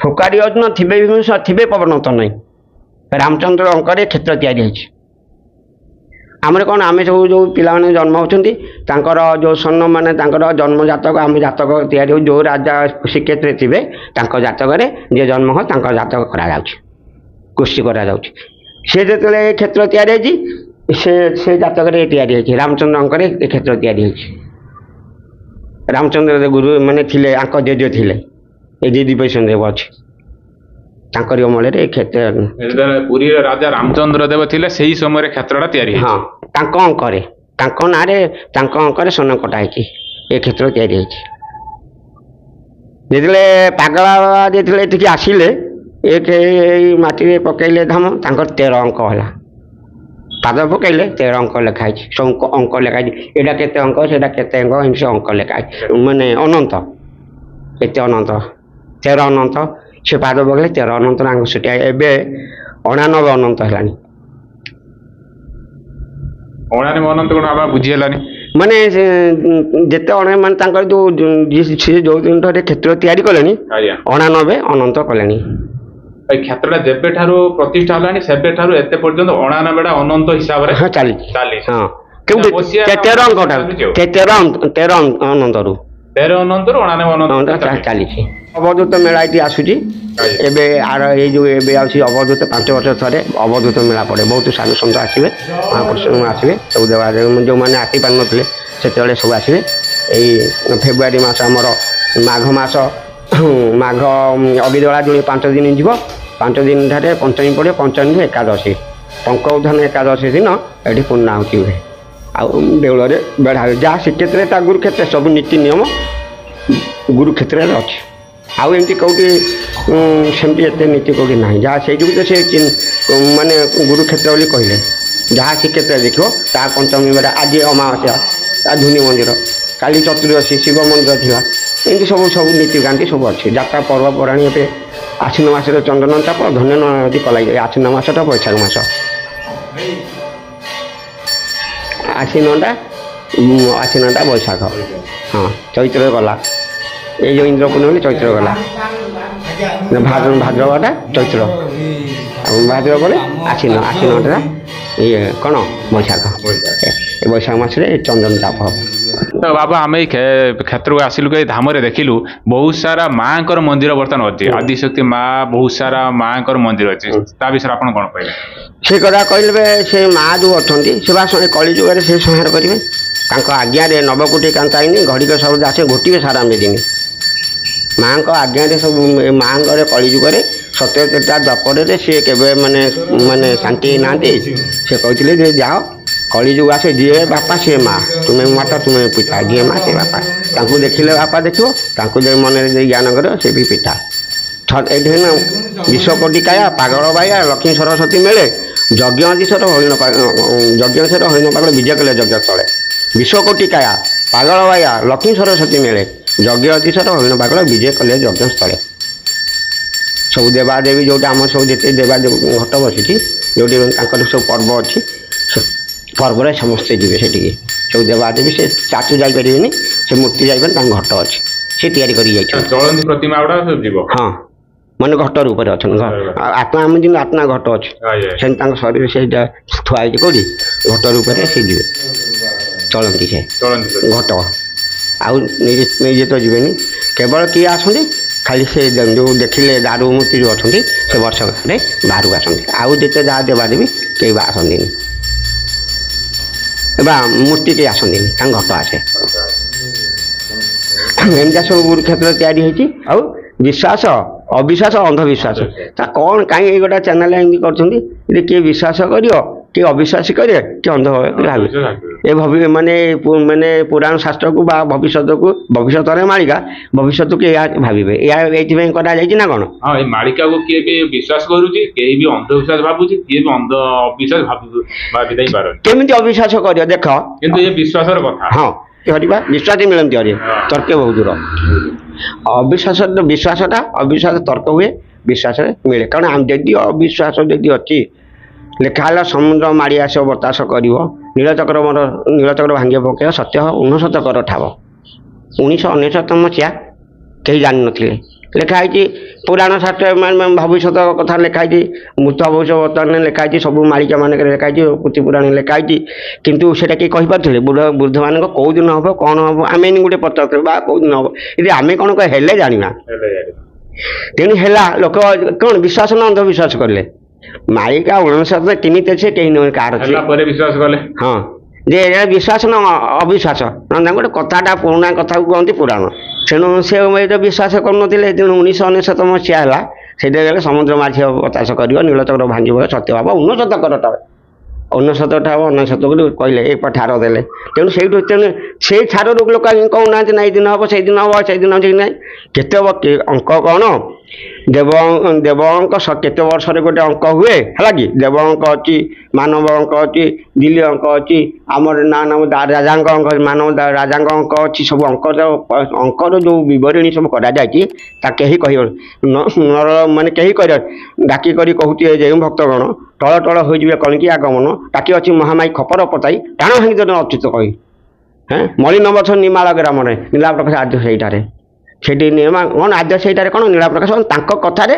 ଫୋକାରି ଅର୍ଜୁନ ଥିବେ ଭୀମସେନ ଥିବେ ପବନ ତ ନାହିଁ। ରାମଚନ୍ଦ୍ର ଅଙ୍କରେ କ୍ଷେତ୍ର ତିଆରି ହେଇଛି। ଆମର କ'ଣ, ଆମେ ସବୁ ଯେଉଁ ପିଲାମାନେ ଜନ୍ମ ହେଉଛନ୍ତି ତାଙ୍କର ଯେଉଁ ସ୍ୱର୍ଣ୍ଣ ମାନେ ତାଙ୍କର ଜନ୍ମ ଜାତକ, ଆମ ଜାତକ ତିଆରି ହେଉଛି, ଯେଉଁ ରାଜା ଶ୍ରୀକ୍ଷେତ୍ରରେ ଥିବେ ତାଙ୍କ ଜାତକରେ ଯିଏ ଜନ୍ମ ହୁଏ ତାଙ୍କ ଜାତକ କରାଯାଉଛି, ଗୋଷ୍ଠୀ କରାଯାଉଛି। ସେ ଯେତେବେଳେ ଏ କ୍ଷେତ୍ର ତିଆରି ହେଇଛି, ସେ ଜାତକରେ ତିଆରି ହେଇଛି, ରାମଚନ୍ଦ୍ର ଅଙ୍କରେ ଏ କ୍ଷେତ୍ର ତିଆରି ହେଇଛି। ରାମଚନ୍ଦ୍ର ଗୁରୁ ମାନେ ଥିଲେ, ଆଙ୍କ ଜେଜେ ଥିଲେ, ଏ ଦିବ୍ୟସେନ ଦେବ ଅଛି, ତାଙ୍କରି ଅମଳରେ ଏ କ୍ଷେତ୍ର। ପୁରୀର ରାଜା ରାମଚନ୍ଦ୍ର ଦେବ ଥିଲେ, ସେଇ ସମୟରେ କ୍ଷେତ୍ରଟା ତିଆରି ହେଇଛି। ହଁ, ତାଙ୍କ ଅଙ୍କରେ, ତାଙ୍କ ନାଁରେ, ତାଙ୍କ ଅଙ୍କରେ ସ୍ୱର୍ଣ୍ଣ କଟା ହେଇଛି, ଏ କ୍ଷେତ୍ର ତିଆରି ହେଇଛି। ଯେତେବେଳେ ପାଗଳା ଯେତେବେଳେ ଏଠିକି ଆସିଲେ, ଏଇ ମାଟିରେ ପକେଇଲେ ଧାମ, ତାଙ୍କର 13 ଅଙ୍କ ହେଲା। ପାଦ ପକେଇଲେ 13 ଅଙ୍କ ଲେଖା ହେଇଛି, ସବୁ ଅଙ୍କ ଲେଖା ହେଇଛି। ଏଇଟା କେତେ ଅଙ୍କ, ସେଇଟା କେତେ ଅଙ୍କ, ଏମିତି ଅଙ୍କ ଲେଖା ହେଇଛି, ମାନେ ଅନନ୍ତ, ଏତେ ଅନନ୍ତ, 13 ଅନନ୍ତ। ସେ ପାଦ ପକେଇଲେ 13 ଅନନ୍ତ ଆଙ୍କ ସେଠି। ଏବେ 99 ଅନନ୍ତ ହେଲାଣି। 99 ଅନନ୍ତ କ'ଣ ବାବା ବୁଝି ହେଲାନି? ମାନେ ଯେତେ ମାନେ ତାଙ୍କର ସିଏ ଯେଉଁ ଦିନଠାରେ କ୍ଷେତ୍ର ତିଆରି କଲେଣି, 99 ଅନନ୍ତ କଲେଣି। এই କ୍ଷେତ୍ରଟା ଯେବେଠାରୁ ପ୍ରତିଷ୍ଠା ହେଲାଣି ସେବେଠାରୁ ଏତେ ପର୍ଯ୍ୟନ୍ତ 99ଟା ଅନନ୍ତ ହିସାବରେ ଚାଲିଛି। ହଁ, କେଉଁଠି 13 ଅଙ୍କଟା, 13 ଅନନ୍ତରୁ 99 ଅନନ୍ତ ଚାଲିଛି। ଅବଧୂତ ମେଳା ଏଠି ଆସୁଛି ଏବେ, ଏଇ ଯେଉଁ ଏବେ ଆସୁଛି ଅବଧୂତ, 5 ବର୍ଷ ଥରେ ଅବଧୂତ ମେଳା ପଡ଼େ। ବହୁତ ସାଧୁ ସନ୍ଥ ଆସିବେ, ମହାପୁରୁଷ ଆସିବେ, ସବୁ ଦେବାଦେବୀ ଯେଉଁମାନେ ଆସିପାରୁନଥିଲେ ସେତେବେଳେ ସବୁ ଆସିବେ। ଏଇ ଫେବୃଆରୀ ମାସ, ଆମର ମାଘ ମାସ, ମାଘ ଅବିଦଳା ଯୋଉ 5 ଦିନ ଯିବ, 5 ଦିନ ଠାରେ ପଞ୍ଚମୀ ପଡ଼ିବ, ପଞ୍ଚମୀ ଏକାଦଶୀ, ଟଙ୍କ ଉଦ୍ଧାନ ଏକାଦଶୀ ଦିନ ଏଠି ପୂର୍ଣ୍ଣାହୁତି ହୁଏ। ଆଉ ଦେଉଳରେ ବେଢ଼ା ହୁଏ। ଯାହା ଶ୍ରୀକ୍ଷେତ୍ରରେ ତା ଗୁରୁକ୍ଷେତ୍ର ସବୁ ନୀତି ନିୟମ ଗୁରୁକ୍ଷେତ୍ରରେ ଅଛି। ଆଉ ଏମିତି କେଉଁଠି ସେମିତି ଏତେ ନୀତି କେଉଁଠି ନାହିଁ। ଯାହା ସେଇ ଯୋଗୁଁ ତ ସେ ମାନେ ଗୁରୁକ୍ଷେତ୍ର ବୋଲି କହିଲେ। ଯାହା ଶ୍ରୀକ୍ଷେତ୍ରରେ ଦେଖିବ ତା ପଞ୍ଚମୀ ବେଢ଼ା, ଆଜି ଅମାବାସ୍ୟା, ଧୂନି ମନ୍ଦିର, କାଲି ଚତୁର୍ଦଶୀ ଶିବ ମନ୍ଦିର ଥିଲା, ଏମିତି ସବୁ ନୀତିକାନ୍ତି ସବୁ ଅଛି। ଯାତ୍ରା ପର୍ବପର୍ବାଣୀ ଏବେ ଆଶ୍ୱିନ ମାସରେ ଚନ୍ଦନ ଚାପ, ଧନ୍ୟ ନଦୀ କଲାଇ, ଆଶ୍ୱିନ ମାସଟା ବୈଶାଖ ମାସ, ଆଶ୍ୱିନଟା ବୈଶାଖ, ହଁ ଚୈତ୍ରରେ ଗଲା। ଏଇ ଯେଉଁ ଇନ୍ଦ୍ର ପୂର୍ଣ୍ଣମୀ ଚୈତ୍ର ଗଲା। ଭାଦ୍ରବଟା ଚୈତ୍ର ଭାଦ୍ରବ ପରେ ଆଶ୍ଵିନଟା ଇଏ କ'ଣ ବୈଶାଖ ଏ ବୈଶାଖ ମାସରେ ଚନ୍ଦନ ଯାପ ହବ। ତ ବାବା ଆମେ ଏଇ କ୍ଷେତ୍ରକୁ ଆସିଲୁ ଏଇ ଧାମରେ ଦେଖିଲୁ ବହୁତ ସାରା ମାଙ୍କର ମନ୍ଦିର ବର୍ତ୍ତମାନ ଅଛି ଆଦିଶକ୍ତି ମା ବହୁତ ସାରା ମାଙ୍କର ମନ୍ଦିର ଅଛି ତା ବିଷୟରେ ଆପଣ କ'ଣ କହିବେ? ସେ କଥା କହିଲେ ସେ ମା ଯେଉଁ ଅଛନ୍ତି ସେ ବା କଳି ଯୁଗରେ ସେ ସଂହାର କରିବେ ତାଙ୍କ ଆଜ୍ଞାରେ ନବକୋଟି କାନ୍ତାଇନି ଘଡ଼ିକ ସବୁ ଦାସେ ଘୋଟିବେ ସାରା ମେଦିନି ମାଙ୍କ ଆଜ୍ଞାରେ ସବୁ ମାଙ୍କର କଳି ଯୁଗରେ ସତ୍ୟତା ଦ୍ୱାପରରେ ସିଏ କେବେ ମାନେ ଶାନ୍ତି ହେଇନାହାନ୍ତି। ସେ କହିଥିଲେ ଯେ ଯାଅ କଳି ଯୁଗ ଆସେ ଯିଏ ବାପା ସିଏ ମା ତୁମେ ମାତା ତୁମେ ପିତା ଯିଏ ମା ସେ ବାପା ତାଙ୍କୁ ଦେଖିଲେ ବାପା ଦେଖିବ ତାଙ୍କୁ ମନରେ ଦେଇ ଜ୍ଞାନ କରିବ ସେ ବି ପିତା। ଏଇଠି ନା ବିଶ୍ୱକୋଟି କାୟା ପାଗଳ ବାୟା ଲକ୍ଷ୍ମୀ ସରସ୍ୱତୀ ମିଳେ ଯଜ୍ଞଧୀଶର ହରିଣ ପାଗଳ ବିଜୟ କଲେ ଯଜ୍ଞ ସ୍ଥଳେ ବିଶ୍ୱକୋଟି କାୟା ପାଗଳ ବାୟା ଲକ୍ଷ୍ମୀ ସରସ୍ୱତୀ ମିଳେ ଯଜ୍ଞଧୀଶର ହରିଣ ପାଗଳ ବିଜୟ କଲେ ଯଜ୍ଞ ସ୍ଥଳେ। ସବୁ ଦେବାଦେବୀ ଯେଉଁଠି ଆମର ସବୁ ଯେତେ ଦେବାଦେବୀ ଘଟ ବସିଛି ଯେଉଁଠି ତାଙ୍କର ସବୁ ପର୍ବ ଅଛି ପର୍ବରେ ସମସ୍ତେ ଯିବେ ସେଠିକି ସବୁ ଦେବାଦେବୀ ସେ ଚାଚୁ ଯାଇପାରିବେନି ସେ ମୂର୍ତ୍ତି ଯାଇପାରିବେ ତାଙ୍କ ଘଟ ଅଛି ସେ ତିଆରି କରି ଯାଇଛନ୍ତି ପ୍ରତିମା ଯିବ ହଁ ମାନେ ଘଟ ରୂପରେ ଅଛନ୍ତି ଆତ୍ମା ଆମେ ଯେମିତି ଆତ୍ମା ଘଟ ଅଛି ସେମିତି ତାଙ୍କ ଶରୀର ସେଇଟା ଥୁଆ ହେଇଛି କେଉଁଠି ଘଟ ରୂପରେ ସେ ଯିବେ ଚଳନ୍ତି ସେ ଘଟ ଆଉ ନିଜେ ତ ଯିବେନି କେବଳ କିଏ ଆସନ୍ତି ଖାଲି ସେ ଯେଉଁ ଦେଖିଲେ ଦାରୁ ମୂର୍ତ୍ତି ଯେଉଁ ଅଛନ୍ତି ସେ ବର୍ଷକରେ ବାହାରକୁ ଆସନ୍ତି ଆଉ ଯେତେ ଯାହା ଦେବାଦେବୀ କେହି ବା ଆସନ୍ତିନି ବା ମୂର୍ତ୍ତି କେହି ଆସନ୍ତିନି ତାଙ୍କ ଘଟ ଆସେ ଏମିତିଆ ସବୁ ଗୁରୁକ୍ଷେତ୍ର ତିଆରି ହେଇଛି। ଆଉ ବିଶ୍ୱାସ ଅବିଶ୍ୱାସ ଅନ୍ଧବିଶ୍ୱାସ ତା କ'ଣ କାହିଁ ଏଇ ଗୋଟେ ଚ୍ୟାନେଲ ଏମିତି କରୁଛନ୍ତି ଯଦି କିଏ ବିଶ୍ୱାସ କରିବ କିଏ ଅବିଶ୍ୱାସୀ କରିବେ କିଏ ଅନ୍ଧ ଭାବିବେ ଏ ମାନେ ପୁରାଣ ଶାସ୍ତ୍ରକୁ ବା ଭବିଷ୍ୟତରେ ମାଳିକା ଭବିଷ୍ୟତକୁ ଏହା ଭାବିବେ ଏହା ଏଇଥିପାଇଁ କରାଯାଇଛି ନା କ'ଣ? ହଁ ଏଇ ମାଳିକାକୁ କିଏ ବି ବିଶ୍ୱାସ କରୁଛି କେହି ବି ଅନ୍ଧବିଶ୍ୱାସ ଭାବୁଛି କିଏ ବି ଅବିଶ୍ୱାସ ଭାବି ଦେଇପାରୁନି। କେମିତି ଅବିଶ୍ୱାସ କରିବ ଦେଖ କିନ୍ତୁ ଏ ବିଶ୍ୱାସର କଥା ହଁ କରିବା ବିଶ୍ୱାସ ମିଳନ୍ତି ଅରେ ତର୍କ ବହୁତ ଦୂର ଅବିଶ୍ୱାସ ତର୍କ ହୁଏ ବିଶ୍ୱାସରେ ମିଳେ କାରଣ ଯଦି ଅବିଶ୍ୱାସ ଯଦି ଅଛି ଲେଖା ହେଲା ସମୁଦ୍ର ମାଡ଼ି ଆସିବ ବତାସ କରିବ ନୀଳଚକ୍ର ଭାଙ୍ଗିବ ପକେଇବ ସତ୍ୟ 69 କର ଠାବ 1999 ମସିହା କେହି ଜାଣିନଥିଲେ ଲେଖା ହେଇଛି ପୁରାଣ ଶାସ୍ତ୍ର ଭବିଷ୍ୟତ କଥା ଲେଖା ହେଇଛି ମୃତ ଭବିଷ୍ୟତ ବର୍ତ୍ତମାନ ଲେଖା ହେଇଛି ସବୁ ମାଳିକା ମାନଙ୍କରେ ଲେଖା ହେଇଛି ପୃଥି ପୁରାଣ ଲେଖା ହେଇଛି କିନ୍ତୁ ସେଇଟା କେହି କହିପାରୁଥିଲେ ବୃଦ୍ଧମାନଙ୍କ କେଉଁ ଦିନ ହେବ କ'ଣ ହେବ ଆମେ ଗୋଟେ ପଚାରୁଥିଲେ ବା କେଉଁ ଦିନ ହେବ ଯଦି ଆମେ କ'ଣ ହେଲେ ଜାଣିବା ତେଣୁ ହେଲା ଲୋକ କ'ଣ ବିଶ୍ୱାସ ନା ଅନ୍ଧବିଶ୍ୱାସ କଲେ ମାଳିକା 69 କେମିତି ଅଛି କେହି ନୁହେଁ କାହାର ବିଶ୍ୱାସ କଲେ ହଁ ଯେ ବିଶ୍ୱାସ ନା ଅବିଶ୍ୱାସ ଗୋଟେ କଥାଟା ପୁରୁଣା କଥାକୁ କୁହନ୍ତି ପୁରାଣ ତେଣୁ ସେ ବିଶ୍ୱାସ କରୁନଥିଲେ ତେଣୁ 1999 ମସିହା ହେଲା ସେଇଟା ଗଲେ ସମୁଦ୍ର ମାଝି ବତାସ କରିବ ନୀଳଚକ୍ର ଭାଙ୍ଗିବ ସତ୍ୟ ଭାବ 69 କର ଠାବ 69 ଠାବ 69 କହିଲେ ଏ ଠାର ଦେଲେ ତେଣୁ ସେଇଠୁ ସେଇ ଠାରରୁ ଲୋକ କହୁନାହାନ୍ତି ନା ଏଇ ଦିନ ହେବ ସେଇଦିନ ହେବ ସେଇଦିନ ଠିକ୍ ନାହିଁ କେତେ ଅଙ୍କ କ'ଣ ଦେବଙ୍କ କେତେ ବର୍ଷରେ ଗୋଟେ ଅଙ୍କ ହୁଏ ହେଲା କି ଦେବ ଅଙ୍କ ଅଛି ମାନବ ଅଙ୍କ ଅଛି ଦିଲ୍ଲୀ ଅଙ୍କ ଅଛି ଆମର ରାଜାଙ୍କ ଅଙ୍କ ମାନବ ରାଜାଙ୍କ ଅଙ୍କ ଅଛି ସବୁ ଅଙ୍କର ଯେଉଁ ବିବରଣୀ ସବୁ କରାଯାଇଛି ତା କେହି କହିବ ମାନେ କେହି କହିବ ଡାକି କରି କହୁଥିବେ ଯେଉଁ ଭକ୍ତଗଣ ଟଳ ଟଳ ହୋଇଯିବେ କଣିକି ଆଗମନ ଡାକି ଅଛି ମହାମାଇ ଖପର ପତାଇ ଟାଣ ଭାଙ୍ଗି ଦେଲେ ଅଚ୍ୟୁତ କହି ମଳିନ ବଛ ନିମାଳ ଗ୍ରାମରେ ନୀଳାପ୍ରକାଶ ଆଦ୍ୟ ସେଇଟାରେ ସେଠି କ'ଣ ଆଦ୍ୟ ସେଇଟାରେ କ'ଣ ନୀଳାପ୍ରକାଶ ତାଙ୍କ କଥାରେ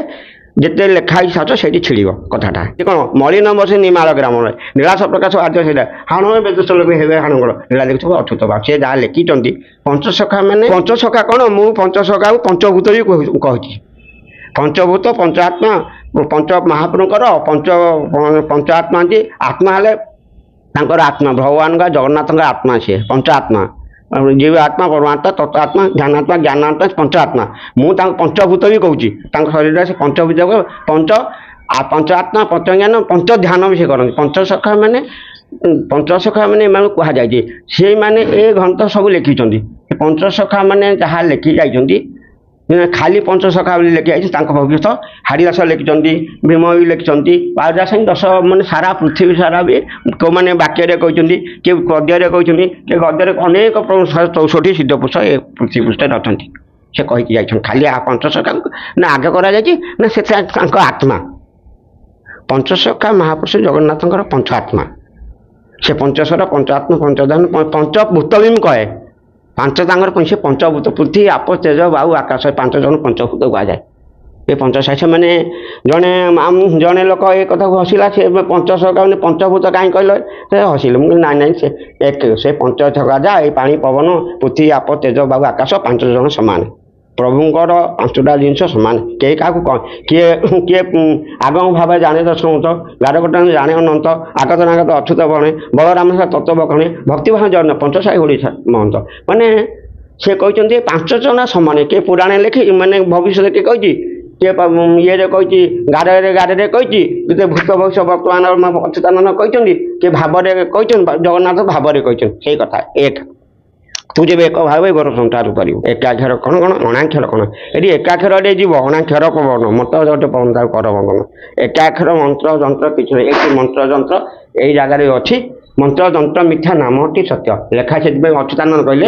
ଯେତେ ଲେଖା ହେଇଛି ସାଚ ସେଇଠି ଛିଡ଼ିବ କଥାଟା କ'ଣ ମଳିନ ବସେ ନିମାଳ ଗ୍ରାମରେ ନୀଳାସ ପ୍ରକାଶ ଆଦ୍ୟ ସେଇଟା ହାଣ ବେଦସ୍ଥ ଲୋକ ହେବେ ହାଣଙ୍କର ନୀଳା ଦେଖୁଥିବ ଅଚ୍ୟୁତ ବା ସେ ଯାହା ଲେଖିଛନ୍ତି ପଞ୍ଚସଖା ମାନେ ପଞ୍ଚସଖା କ'ଣ ମୁଁ ପଞ୍ଚସଖାକୁ ପଞ୍ଚଭୂତ ବି କହୁଛି ପଞ୍ଚଭୂତ ପଞ୍ଚାତ୍ମା ପଞ୍ଚ ମହାପ୍ରଭୁଙ୍କର ପଞ୍ଚ ଆତ୍ମା ଆତ୍ମା ହେଲେ ତାଙ୍କର ଆତ୍ମା ଭଗବାନଙ୍କ ଜଗନ୍ନାଥଙ୍କ ଆତ୍ମା ସିଏ ପଞ୍ଚ ଆତ୍ମା जीव आत्मा परमात्मा तत्व आत्मा ध्यानात्मा ज्ञानात्मा पंचात्मा मुझे पंचभूत भी कहूँ शरीर से पंचभूत पंच पंचात्मा पंचज्ञान पंच ध्यान भी से करते पंचसखा मैंने कहुई से मैंने ए ग्रंथ सब लिखिं पंचसखा मैंने जहाँ लिखि जा खाली पंचसखा लिखी जा भविष्य हारिदास लिखिं भीम भी लिखिं बाजा सिंह दश मैंने सारा पृथ्वी सारा भी कौ मैंने वाक्य कहते किए गद्य कहते किए गद्य अनेक 64 सिद्धपुरुष ए पृथ्वी पृष्ठ अच्छा से कहीकि जा खाली पंचसखा ना आगे करा से आत्मा पंचसखा महापुरुष जगन्नाथ पंचात्मा से पंचस्वर पंचात्मा पंचधान पंचभूत भी कहे पांच से पंचभूत पृथ्वी आप तेज बायु आकाश 5 जन पंचभूत कहुए ଏ ପଞ୍ଚଶଖା ସେମାନେ ଜଣେ ଲୋକ ଏ କଥାକୁ ହସିଲା, ସେ ପଞ୍ଚସଖା ମାନେ ପଞ୍ଚଭୂତ କାହିଁ କହିଲ, ସେ ହସିଲେ। ମୁଁ କହିଲି ନାଇଁ ସେ ପଞ୍ଚସଖା ଯା, ଏଇ ପାଣି ପବନ ପୃଥିବୀ ଆପ ତେଜ ବାୟୁ ଆକାଶ 5 ଜଣ ସମାନ। ପ୍ରଭୁଙ୍କର 5ଟା ଜିନିଷ ସମାନ, କେହି କାହାକୁ କିଏ ଆଗମ ଭାବେ ଜାଣେ ଦଶମତ, ଗାରଗୋଟାଣ ଜାଣେ ଅନନ୍ତ, ଆଗତ ନାଗତ ଅଚ୍ୟୁତ ବଣେ, ବଳରାମ ତତ୍ତ୍ୱ ବଖଣେ, ଭକ୍ତିଭାବ ଜନ ପଞ୍ଚସାହି ଓଡ଼ିଶା ମହନ୍ତ। ମାନେ ସେ କହିଛନ୍ତି 5 ଜଣ ସମାନ। କିଏ ପୁରାଣ ଲେଖି ମାନେ ଭବିଷ୍ୟତ କିଏ କହିଛି, କିଏ ଇଏରେ କହିଛି, ଗାରରେ କହିଛି, କିଏ ଭୂତ ଭବିଷ୍ୟ ବର୍ତ୍ତମାନ ଅଚ୍ୟୁତାନନ୍ଦ କହିଛନ୍ତି, କିଏ ଭାବରେ କହିଛନ୍ତି, ଜଗନ୍ନାଥ ଭାବରେ କହିଛନ୍ତି। ସେଇ କଥା ଏକ ତୁ ଯେବେ ଏକ ଭାବେ ଗୋର ସଂସାର କରିବୁ। ଏକାକ୍ଷର କ'ଣ ଅଣାକ୍ଷର କ'ଣ, ଏଠି ଏକାକ୍ଷରରେ ଯିବ, ଅଣାକ୍ଷର ପବନ ମତ ଗୋଟେ ପବନ ତାକୁ କର ପବନ। ଏକାକ୍ଷର ମନ୍ତ୍ର ଯନ୍ତ୍ର କିଛି ନାହିଁ, ଏଠି ମନ୍ତ୍ର ଯନ୍ତ୍ର ଏଇ ଜାଗାରେ ଅଛି। ମନ୍ତ୍ର ଯନ୍ତ୍ର ମିଥ୍ୟା ନାମଟି ସତ୍ୟ ଲେଖା। ସେଥିପାଇଁ ଅଚ୍ୟୁତାନନ୍ଦ କହିଲେ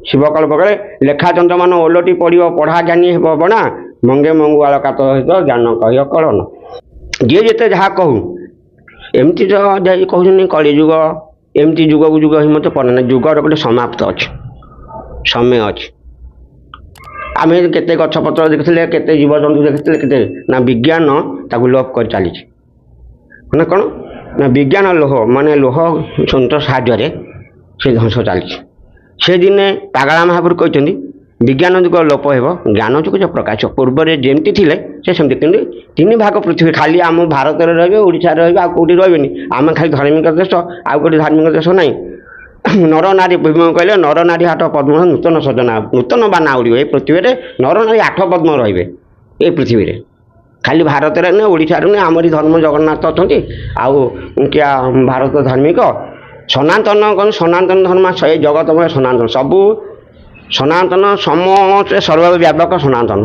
ଶିବକଳ୍ପ କଲେ ଲେଖା ଯନ୍ତ୍ର ମାନ ଓଲଟି ପଡ଼ିବ, ପଢ଼ା ଜ୍ଞାନୀ ହେବ ବଣା, ମଙ୍ଗେ ମଙ୍ଗୁଆଳ କାତ ସହିତ ଜ୍ଞାନ କହିବ କଳନ। ଯିଏ ଯେତେ ଯାହା କହୁ, ଏମିତି ଯାଇ କହୁଛନ୍ତି କଳିଯୁଗ, ଏମିତି ଯୁଗକୁ ଯୁଗ ହିଁ ମୋତେ ପଡ଼େ ନା। ଯୁଗର ଗୋଟେ ସମାପ୍ତ ଅଛି, ସମୟ ଅଛି। ଆମେ କେତେ ଗଛପତ୍ର ଦେଖିଥିଲେ, କେତେ ଜୀବଜନ୍ତୁ ଦେଖିଥିଲେ, କେତେ ନା ବିଜ୍ଞାନ ତାକୁ ଲୋପ କରି ଚାଲିଛି। ମାନେ କ'ଣ ନା ବିଜ୍ଞାନ ଲୋହ ମାନେ ଲୋହ ଯନ୍ତ୍ର ସାହାଯ୍ୟରେ ସେ ଧ୍ୱଂସ ଚାଲିଛି। ସେ ଦିନେ ପାଗଳା ମହାପୁରୁ କହିଛନ୍ତି ବିଜ୍ଞାନ ଯୁଗ ଲୋପ ହେବ, ଜ୍ଞାନ ଯୁଗ ଯେ ପ୍ରକାଶ। ପୂର୍ବରେ ଯେମିତି ଥିଲେ ସେ ସେମିତି, କିନ୍ତୁ 3 ଭାଗ ପୃଥିବୀ, ଖାଲି ଆମ ଭାରତରେ ରହିବେ, ଓଡ଼ିଶାରେ ରହିବେ, ଆଉ କେଉଁଠି ରହିବେନି। ଆମେ ଖାଲି ଧାର୍ମିକ ଦେଶ, ଆଉ କେଉଁଠି ଧାର୍ମିକ ଦେଶ ନାହିଁ। ନର ନାରୀ କହିଲେ ନର ନାରୀ 8 ପଦ୍ମ ନୂତନ ସଜନା, ନୂତନ ବାନା ଉଡ଼ିବ। ଏ ପୃଥିବୀରେ ନର ନାରୀ 8 ପଦ୍ମ ରହିବେ ଏ ପୃଥିବୀରେ। ଖାଲି ଭାରତରେ ନୁହେଁ, ଓଡ଼ିଶାରେ ନୁହେଁ, ଆମରି ଧର୍ମ ଜଗନ୍ନାଥ ଅଛନ୍ତି, ଆଉ କିଆ ଭାରତ ଧାର୍ମିକ ସନାତନ କ'ଣ ସନାତନ ଧର୍ମ, ସେଇ ଜଗତମୟ ସନାତନ, ସବୁ ସନାତନ, ସମସ୍ତେ ସର୍ବବ୍ୟାପକ ସନାତନ।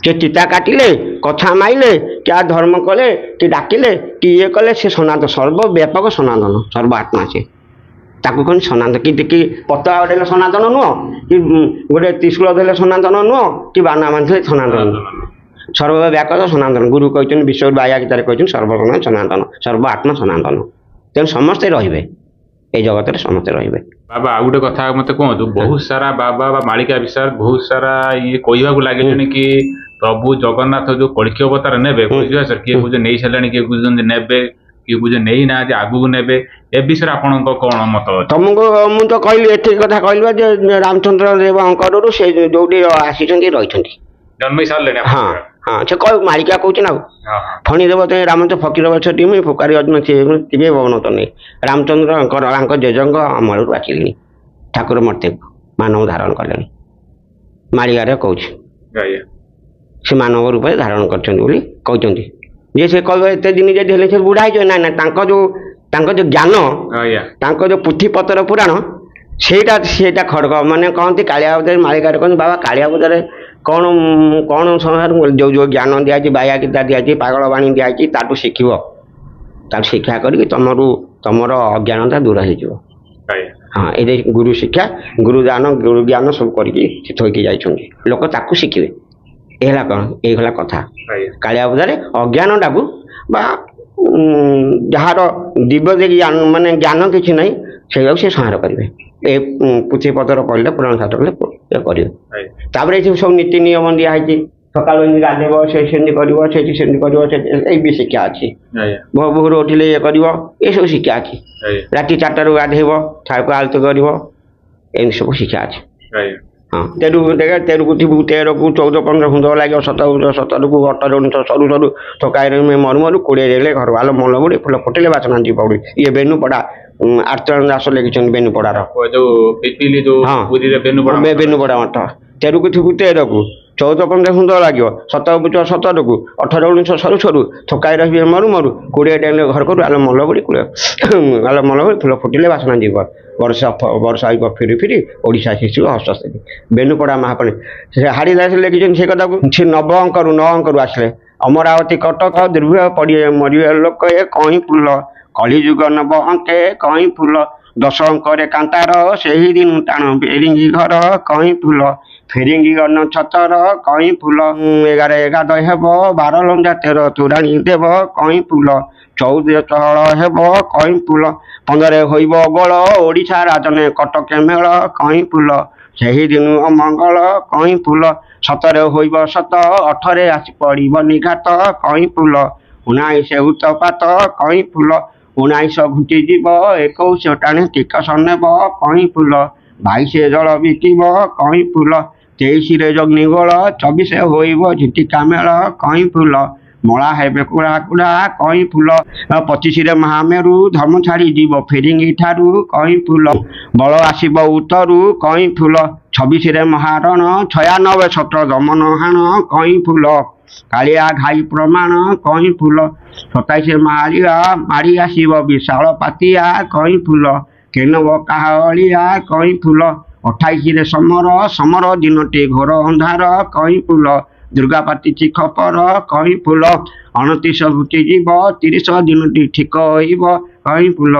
କିଏ ଚିତା କାଟିଲେ, କଥା ମାଇଲେ, କିଏ ଧର୍ମ କଲେ, କି ଡାକିଲେ, କି ଇଏ କଲେ, ସେ ସନାତନ, ସର୍ବବ୍ୟାପକ ସନାତନ, ସର୍ବ ଆତ୍ମା ସେ। ତାକୁ କ'ଣ ସନାତନ, କି ପତାକା ଉଡ଼େଇଲେ ସନାତନ ନୁହଁ, କି ଗୋଟେ ତ୍ରିଶୂଳ ଧରିଲେ ସନାତନ ନୁହଁ, କି ବାନା ବାନ୍ଧିଲେ ସନାତନ ନୁହଁ। ସର୍ବବ୍ୟାପକ ସନାତନ। ଗୁରୁ କହିଛନ୍ତି ବିଶ୍ୱ ବାୟା ଗୀତାରେ କହିଛନ୍ତି ସର୍ବଗୁଣ ସନାତନ, ସର୍ବ ଆତ୍ମା ସନାତନ। ତେଣୁ ସମସ୍ତେ ରହିବେ, এই জগতের ସମସ୍ତେ ରହିବେ। ବାବା ଆଉ ଗୋଟେ କଥା ମତେ କୁହନ୍ତୁ, ବହୁତ ସାରା ବାବା ବା ମାଳିକା ବିଷୟରେ ବହୁତ ସାରା ଇଏ କହିବାକୁ ଲାଗିଲେଣି କି ପ୍ରଭୁ ଜଗନ୍ନାଥ ଯୋଉ କଳିକି ଅବତାର ନେବେ, କିଏ କହୁଛନ୍ତି ନେଇ ସାରିଲେଣି, କିଏ କହୁଛନ୍ତି ନେବେ, କିଏ କହୁଛନ୍ତି ନେଇନାହାନ୍ତି, ଆଗକୁ ନେବେ। ଏ ବିଷୟରେ ଆପଣଙ୍କ କ'ଣ ମତ ଅଛି? ତମକୁ ମୁଁ ତ କହିଲି ଏତିକି କଥା କହିଲି ଯେ ରାମଚନ୍ଦ୍ର ଦେବ ଅଙ୍କରରୁ ସେ ଯୋଉଠି ଆସିଛନ୍ତି ରହିଛନ୍ତି, ଜନ୍ମ ସାରିଲେଣି। ହଁ ହଁ, ସେ ମାଳିକା କହୁଛି ନା। ଆଉ ଫଣି ଦେବ ରାମଚନ୍ଦ୍ର ଫକୀର ଗଛ ଟିମି ଫୁକାରୀ ଅଜନ ଥିବେ ଭବନ ତ ନେଇ ରାମଚନ୍ଦ୍ରଙ୍କର ତାଙ୍କ ଜେଜଙ୍କ ଅମଳରୁ ଆସିଲେଣି, ଠାକୁର ମୂର୍ତ୍ତିକୁ ମାନବ ଧାରଣ କଲେଣି। ମାଳିକାରେ କହୁଛି ସେ ମାନବ ରୂପରେ ଧାରଣ କରିଛନ୍ତି ବୋଲି କହିଛନ୍ତି। ଯେ ସେ କହିବ ଏତେ ଦିନ ଯଦି ହେଲେ ସେ ବୁଢ଼ା ହେଇଯିବ। ନାଇଁ ନାଇଁ, ତାଙ୍କ ଯୋଉ ଜ୍ଞାନ, ତାଙ୍କ ଯୋଉ ପୁଥିପତ୍ର ପୁରାଣ, ସେଇଟା ଖଡ଼ଗ ମାନେ କହନ୍ତି କାଳିଆ ବଜାରେ ମାଳିକାରେ କହନ୍ତି ବାବା କାଳିଆ ବଜାରେ କ'ଣ ସଂସାର ଯୋଉ ଜ୍ଞାନ ଦିଆଯାଇଛି, ବାୟା ଗୀତା ଦିଆଯାଇଛି, ପାଗଳ ବାଣୀ ଦିଆଯାଇଛି, ତାଠୁ ଶିଖିବ, ତାଠୁ ଶିକ୍ଷା କରିକି ତମର ଅଜ୍ଞାନତା ଦୂର ହେଇଯିବ। ହଁ, ଏଇଟା ଗୁରୁ ଶିକ୍ଷା, ଗୁରୁ ଜ୍ଞାନ ସବୁ କରିକି ସେ ଥୋଇକି ଯାଇଛନ୍ତି, ଲୋକ ତାକୁ ଶିଖିବେ। ଏ ହେଲା କ'ଣ, ଏଇଭଳିଆ କଥା। କାଳିଆ ବଜାରେ ଅଜ୍ଞାନଟାକୁ ବା ଯାହାର ଦିବ୍ୟ ଜ୍ଞାନ ମାନେ ଜ୍ଞାନ କିଛି ନାହିଁ, ସେଇଟାକୁ ସେ ସଂହାର କରିବେ। ଏ ପୁଥିପତ୍ର ପଢ଼ିଲେ, ପୁରାଣ ଶାସ୍ତ୍ର କଲେ କରିବେ। ତାପରେ ଏଠି ସବୁ ନୀତି ନିୟମ ଦିଆହେଇଛି, ସକାଳୁ ଏମିତି ଗାଧେଇବ, ସେ ସେମିତି କରିବ, ସେଠି ସେମିତି କରିବ, ଏଇ ବି ଶିକ୍ଷା ଅଛି। ଭୋରୁ ଉଠିଲେ ଇଏ କରିବ, ଏସବୁ ଶିକ୍ଷା ଅଛି। ରାତି 4ଟାରୁ ଗାଧେଇବ, ଠାକୁ ଆଳତି କରିବ, ଏମିତି ସବୁ ଶିକ୍ଷା ଅଛି। ହଁ, ତେରୁକୁ ଥିବୁ, 13କୁ 14 15 ସୁନ୍ଦର ଲାଗିବ, 17କୁ 18 19 ସରୁ ସରୁ ଥକାଇରେ ମରୁ ମରୁ 20 ରେ ଘର ଆଲୋ ମଲ ବୁଡ଼ି ଫୁଲ ଫୁଟିଲେ ବାସନା ଯିବ ପଡ଼ି। ଇଏ ବେନୁପଡ଼ା ଆର୍ତ୍ତନାଥ ଦାସ ଲେଖିଛନ୍ତି ବେନୁପଡ଼ାର, ବେନୁପଡ଼ା ମଠ। ତେରୁକୁ ଥିବୁ 13କୁ 14 15 ସୁନ୍ଦର ଲାଗିବ, 17କୁ 18 19 ସରୁ ସରୁ ଥକାଇ ରହିବେ ମରୁ ମରୁ, 20 ଟାଇମ୍ରେ ଘର କରୁ ଆଲୋ ମଲ ବୁଡ଼ି ଫୁଲ ଫୁଟିଲେ ବାସନା ଯିବ। ବର୍ଷା ଆଇବ ଫିରି ଫିରି ଓଡ଼ିଶା ଶିଶୁ ହସ୍ତସ୍ଥିତି। ବେନୁପଡ଼ା ମହାପାଣି ସେ ହାଡ଼ିଦାସ ଲେଖିଛନ୍ତି ସେ କଥାକୁ। ସେ ନବ ଅଙ୍କରୁ ଆସିଲେ ଅମରାବତୀ କଟକ ଦୁର୍ବିହ ପଡ଼ି ମରିବେ ଲୋକ ଏ କଇଁ ଫୁଲ, କଳିଯୁଗ ନବ ଅଙ୍କେ କଇଁ ଫୁଲ, 10 ଅଙ୍କରେ କାନ୍ତାର ସେହି ଦିନ ଟାଣ ବେରିଙ୍ଗି ଘର କଇଁ ଫୁଲ, ଫେରିଙ୍ଗି ଗନ ଛତର କଇଁ ଫୁଲ, 11 ଗାଦ ହେବ 12 ଲଞ୍ଜା 13 ତୁରାଣୀ ଦେବ କଇଁ ଫୁଲ, 14 ଚହଳ ହେବ କଇଁ ଫୁଲ, 15 ହୋଇବ ଗୋଳ ଓଡ଼ିଶା ରାଜନେ କଟକେ ମେଳ କଇଁ ଫୁଲ, ସେହି ଦିନୁ ଅମଙ୍ଗଳ କଇଁ ଫୁଲ ସତରେ ହୋଇବ ସତ ଅଠରେ ଆସି ପଡ଼ିବ ନିଘାତ କଇଁ ଫୁଲ 19 ଉତ୍ତପାତ କଇଁ ଫୁଲ 19 ଘୁଞ୍ଚିଯିବ 21 ଟାଣେ ଟିକସ ନେବ କଇଁ ଫୁଲ 22 ଜଳ ବିକିବ କଇଁ ଫୁଲ 23 ଜଗ୍ନିଗୋଳ 24 ହୋଇବ ଝିଟିକା ମେଳ କଇଁ ଫୁଲ ମଳା ହେବେ କୁଡ଼ା କୁଡ଼ା କଇଁ ଫୁଲ 25 ମହାମେରୁ ଧର୍ମ ଛାଡ଼ି ଯିବ ଫିରିଙ୍ଗି ଠାରୁ କଇଁ ଫୁଲ ବଳ ଆସିବ ଉତ୍ତରୁ କଇଁ ଫୁଲ 26 ମହାରଣ 96 ଛତ୍ର ଦମନ ହାଣ କଇଁ ଫୁଲ କାଳିଆ ଘାଇ ପ୍ରମାଣ କଇଁ ଫୁଲ 27 ମାଳିଆ ମାଡ଼ି ଆସିବ ବିଶାଳ ପାତିଆ କଇଁ ଫୁଲ କେନବ କାହଳିଆ କଇଁ ଫୁଲ 28 ସମର ଦିନଟି ଘୋର ଅନ୍ଧାର କଇଁ ଫୁଲ ଦୁର୍ଗା ପାତିଛି ଖପର କଇଁ ଫୁଲ 29 ଘୁଚିଯିବ 30 ଦିନଟି ଠିକ ହୋଇବ କଇଁ ଫୁଲ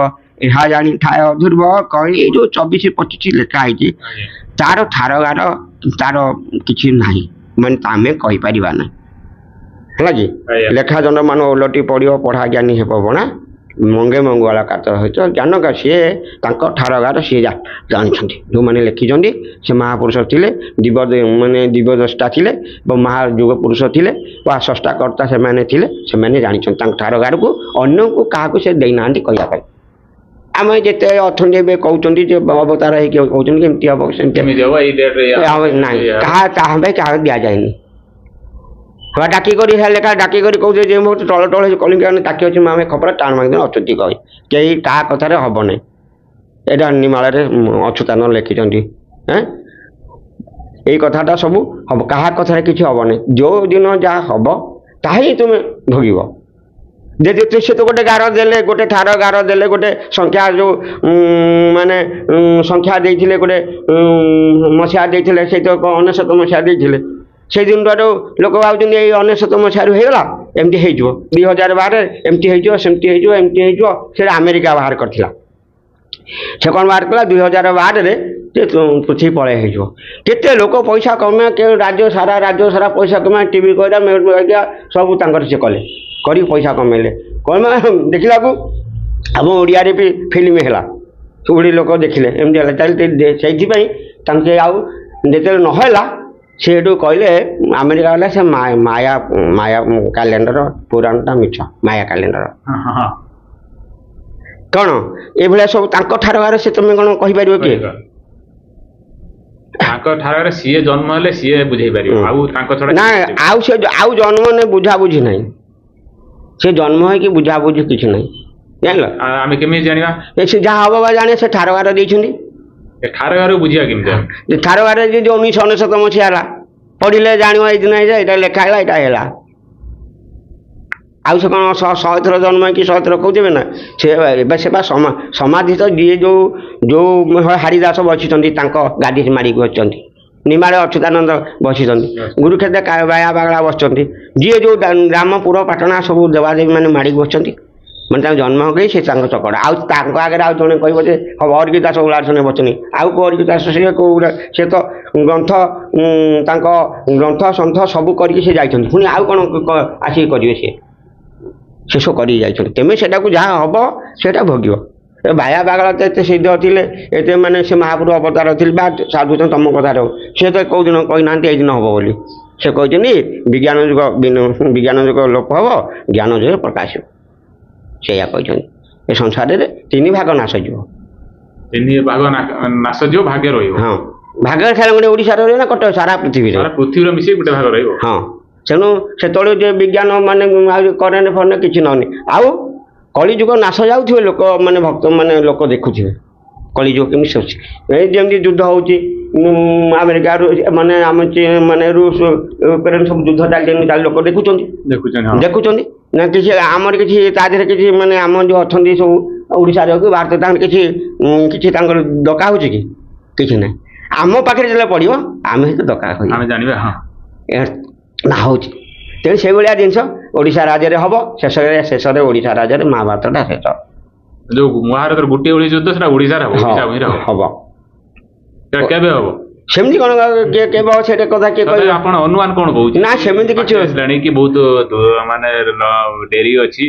ଏହା ଜାଣି ଥାଏ ଅଧୁର୍ବ କଇଁ ଏଇ ଯେଉଁ 24 25 ଲେଖା ହେଇଛି ତାର ଠାରଗାର ତାର କିଛି ନାହିଁ ମାନେ ଆମେ କହିପାରିବା ନାହିଁ ହେଲା କି ଲେଖା ଜନ ମାନ ଓଲଟି ପଡ଼ିବ ପଢ଼ା ଜ୍ଞାନୀ ହେବ ବଣା ମଙ୍ଗେ ମଙ୍ଗୁଆଳ କାତର ହୋଇଛ ଜ୍ଞାନକ ସିଏ ତାଙ୍କ ଠାରଗାର ସିଏ ଜାଣିଛନ୍ତି ଯେଉଁମାନେ ଲେଖିଛନ୍ତି ସେ ମହାପୁରୁଷ ଥିଲେ ମାନେ ଦିବଦ୍ରଷ୍ଟା ଥିଲେ ଏବଂ ମହାଯୁଗ ପୁରୁଷ ଥିଲେ ବା ସ୍ରଷ୍ଟାକର୍ତ୍ତା ସେମାନେ ଥିଲେ ସେମାନେ ଜାଣିଛନ୍ତି ତାଙ୍କ ଠାରଗାରକୁ ଅନ୍ୟକୁ କାହାକୁ ସେ ଦେଇନାହାନ୍ତି କହିବା ପାଇଁ ଆମେ ଯେତେ ଅଛନ୍ତି ଏବେ କହୁଛନ୍ତି ଯେ ଅବତାର ହେଇକି କହୁଛନ୍ତି କେମିତି ହେବ ସେମିତି ନାହିଁ କାହା ତାହା ପାଇଁ କାହାକୁ ଦିଆଯାଏନି डाकी लेखा डाकी कौचे जे मुझे टल टल कलिंग ताकि अच्छे आम खबर टाण मांग अच्युति कही कहीं क्या कथार हम ना यहाँ निमाल अच्युतान लिखिं यही कथाटा सब हम क्या कथार कि हम ना जो दिन जहाँ हम ता ही तुम्हें भोग से तो गोटे गार दे गोटे ठार गार दे गोटे संख्या जो माने संख्या देते गोटे मसीहा देते से तो 19 मसीहा देते से दिन लोक भाव 19 मसीह होगा एमती हो 2012 एमती होमती एमती से अमेरिका बाहर करथिला से कौन बाहर कला 2012 पृथ्वी पलय हो केते लोक पैसा कमे के राज्य सारा पैसा कमे टीवी कहला सब से कले करी पैसा कमेले कौन देखला को आम ओडिया भी फिल्म है ओडी लोक देखिले एमती से आउ जो नहला से कहले अमेरिका वाला से माया माया कैलेंडर पुराणटा मिछ माया कैलेंडर कौन ये सब ठारगार से तुम कौन कहीपर कि सी जन्म हेले सी बुझे पार ना आउ जन्म ने बुझा बुझी ना से जन्म है कि बुझा बुझी किसी ना जान आम केमी जाना जहाँ हम जाने से ठारगार देती ठारगार बुझा केमी ठारगार जो 19 मसीहा पढ़ले जान ये दिन यहाँ लिखाला यहाँ आउ से कौन 100 थर जन्म कि 100 थर कौचे ना से समाधि तो जी जो जो हरिदास बसी गाड़ी माड़ी बच्चा निमाड़ अच्युतानंद बसी गुरुक्षेत्र बाया बागड़ा बस जी जो ग्रामपुर पाटना सब देवादेवी मैंने माड़ी बस मैंने जन्म हो गई से चकड़ा आगे आउ जड़े कह हम अर्घिदास उलासने बचनी आउ कौ अर्घिदास से तो ग्रंथ ग्रंथ सन्थ सब करके पुणी आउ कौन आसिक करेंगे सी सब कर तेमें से जहाँ हम से भोग बाया बागड़ा तो ये सिद्ध थे ये मैंने से महापुर अवतार थे साधु तुम कथार सी तो कौ दिन कही ना ये दिन हम बोली से कहते विज्ञान जुग लोप हम ज्ञान जुग प्रकाश से कहते संसार में 3 भाग नाश नाश भाग्य हाँ भाग्य खेल गोटे ओडिशा ना कटक सारा पृथ्वी पृथ्वी मिसे गोटे भाग हाँ तेणु से विज्ञान मान करेन्ट फरेन्ट किसी नौनी आउ कलिजुग नाश जाऊ लोक मैंने भक्त मैंने लोक देखुए कलिजुग केमी जमी युद्ध हो अमेरिका माने आम माने रूस सब युद्ध चलते लोक देखुं ना किसी आमर किसी तादेह किसी माने आम जो अच्छा सब ओडिशा कि भारत किसी डका हो कि ना आम पाखे जो पड़ो आम तो डका जाना ना हो तेणु से भाया जिनस ओडिशा राज्य हम शेष ओडिशा राज्य महाभारतटा शेष जो महाभारत गोटे युद्ध से ओडिशा हम केबे हम सेमती कौन के कथा किए अनुमान कौन कहूँ ना सेमती कि बहुत माने डेरी अच्छी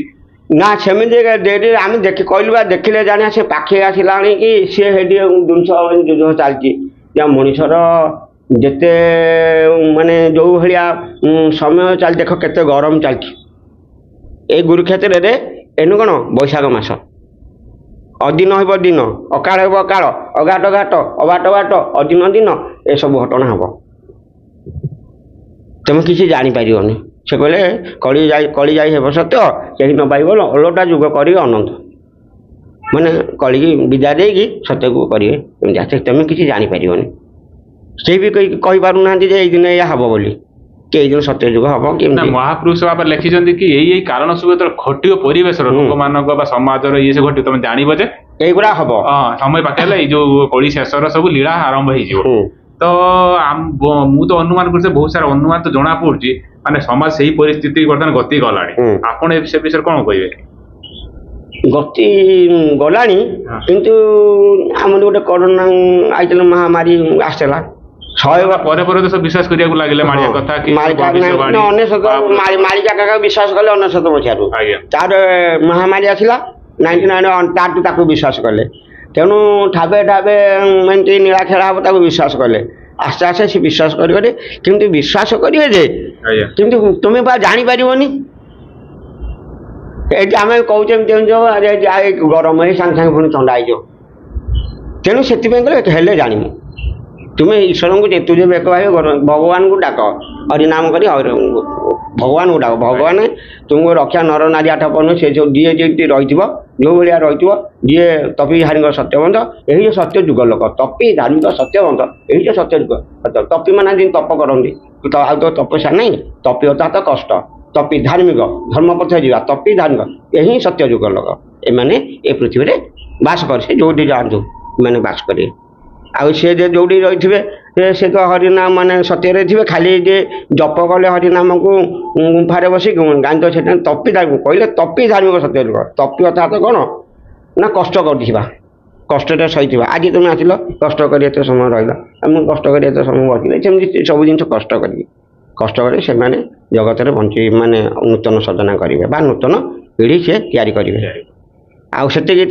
ना सेमती डेरी आम कहलु देखिले जाने से पाखे आसला कि सी जिनस युद्ध चलती या मनुष्यर जेते माने जो भाया समय चल देख केते गरम चलती ए गुरुक्षेत्र रे एनु कौन बैशाख मास अदिन हो दिन अकाल हो अकाल अघाट घाट अबाट बाट अदिन दिन ए सब घटना हम तुम किसी जापर से कहले कली जाई हे सत्य कहीं न पाइब अलटा जुग कर अनंत माने कली विदा दे सत्य को करेंगे तुम किसी जापर से भी कही पार ना दिन यह हम बोली कि दिन सत्य जुग हम कि महापुरुष बाबा लिखिं कि यही कारण सब जो घटो परिवेश लोक मान समाज ये सब घट तुम जानव जे यहीगुड़ा हम समय पाखे जो कली शेष सब लीला आरंभ हो तो मु तो अनुमान कर बहुत सारा अनुमान तो जना पड़ी माने समाज से ही परिस्थिति बर्तमान गति गला आपण से विषय कौन कहे गति गला किंतु आम गोटे कोरोना आई महामारी आसला पर सब विश्वास करने लगे मारिया कथा कि मारिका काका विश्वास कले 19 मसीह तार महामारी आसला 99 तार विश्वास कले तेणु ठाबे ठाबे एमती नीलाखेला हम ताको विश्वास कले आस्ते आस्ते से विश्वास करेंगे किंतु विश्वास करेंगे जे किंतु तुम्हें बा जानी पारिबनी आम कहते गरम है सांगे सांगे पुणी थंडा हो तेणु से हेले जानमु तुम्हें ईश्वर को जेतु जे बेक भाई भगवान को डाक हरिनाम कर भगवान को डाक भगवान तुमको रक्षा नर नारी आठ पन से जो जी जी रही जो भाया रही जी तपी धार्मिक सत्यवंत यही जो सत्य जुग लोक तपी धार्मिक सत्यवंत यही जो सत्य जुग सत्य तपी मैंने जिन तप करती तो तपस्या नहीं तपी अर्थात कष्ट तपी धार्मिक धर्म पथ जा तपी धार्मिक यही सत्य जुग लोक एमाने ए पृथ्वी में बास कर जो जातु मैंने बास करेंगे आउ सी जो रही से तो हरिनाम माने सत्य थे खाली जे जप कले हरिनाम को गुंफारे बसिक गाँ तो से तपी धार्मिक कहले तपी धार्मिक सत्य जुग तपी अर्थात कौन ना कष्ट कर कष्ट सही आज तुम आसिल कष्ट कर समय रहा कष्ट कर समय बसले सब जिन कष्ट कर जगत में बंची माने नूतन सृजना करेंगे नूतन पीढ़ी से तैयारी करेंगे आती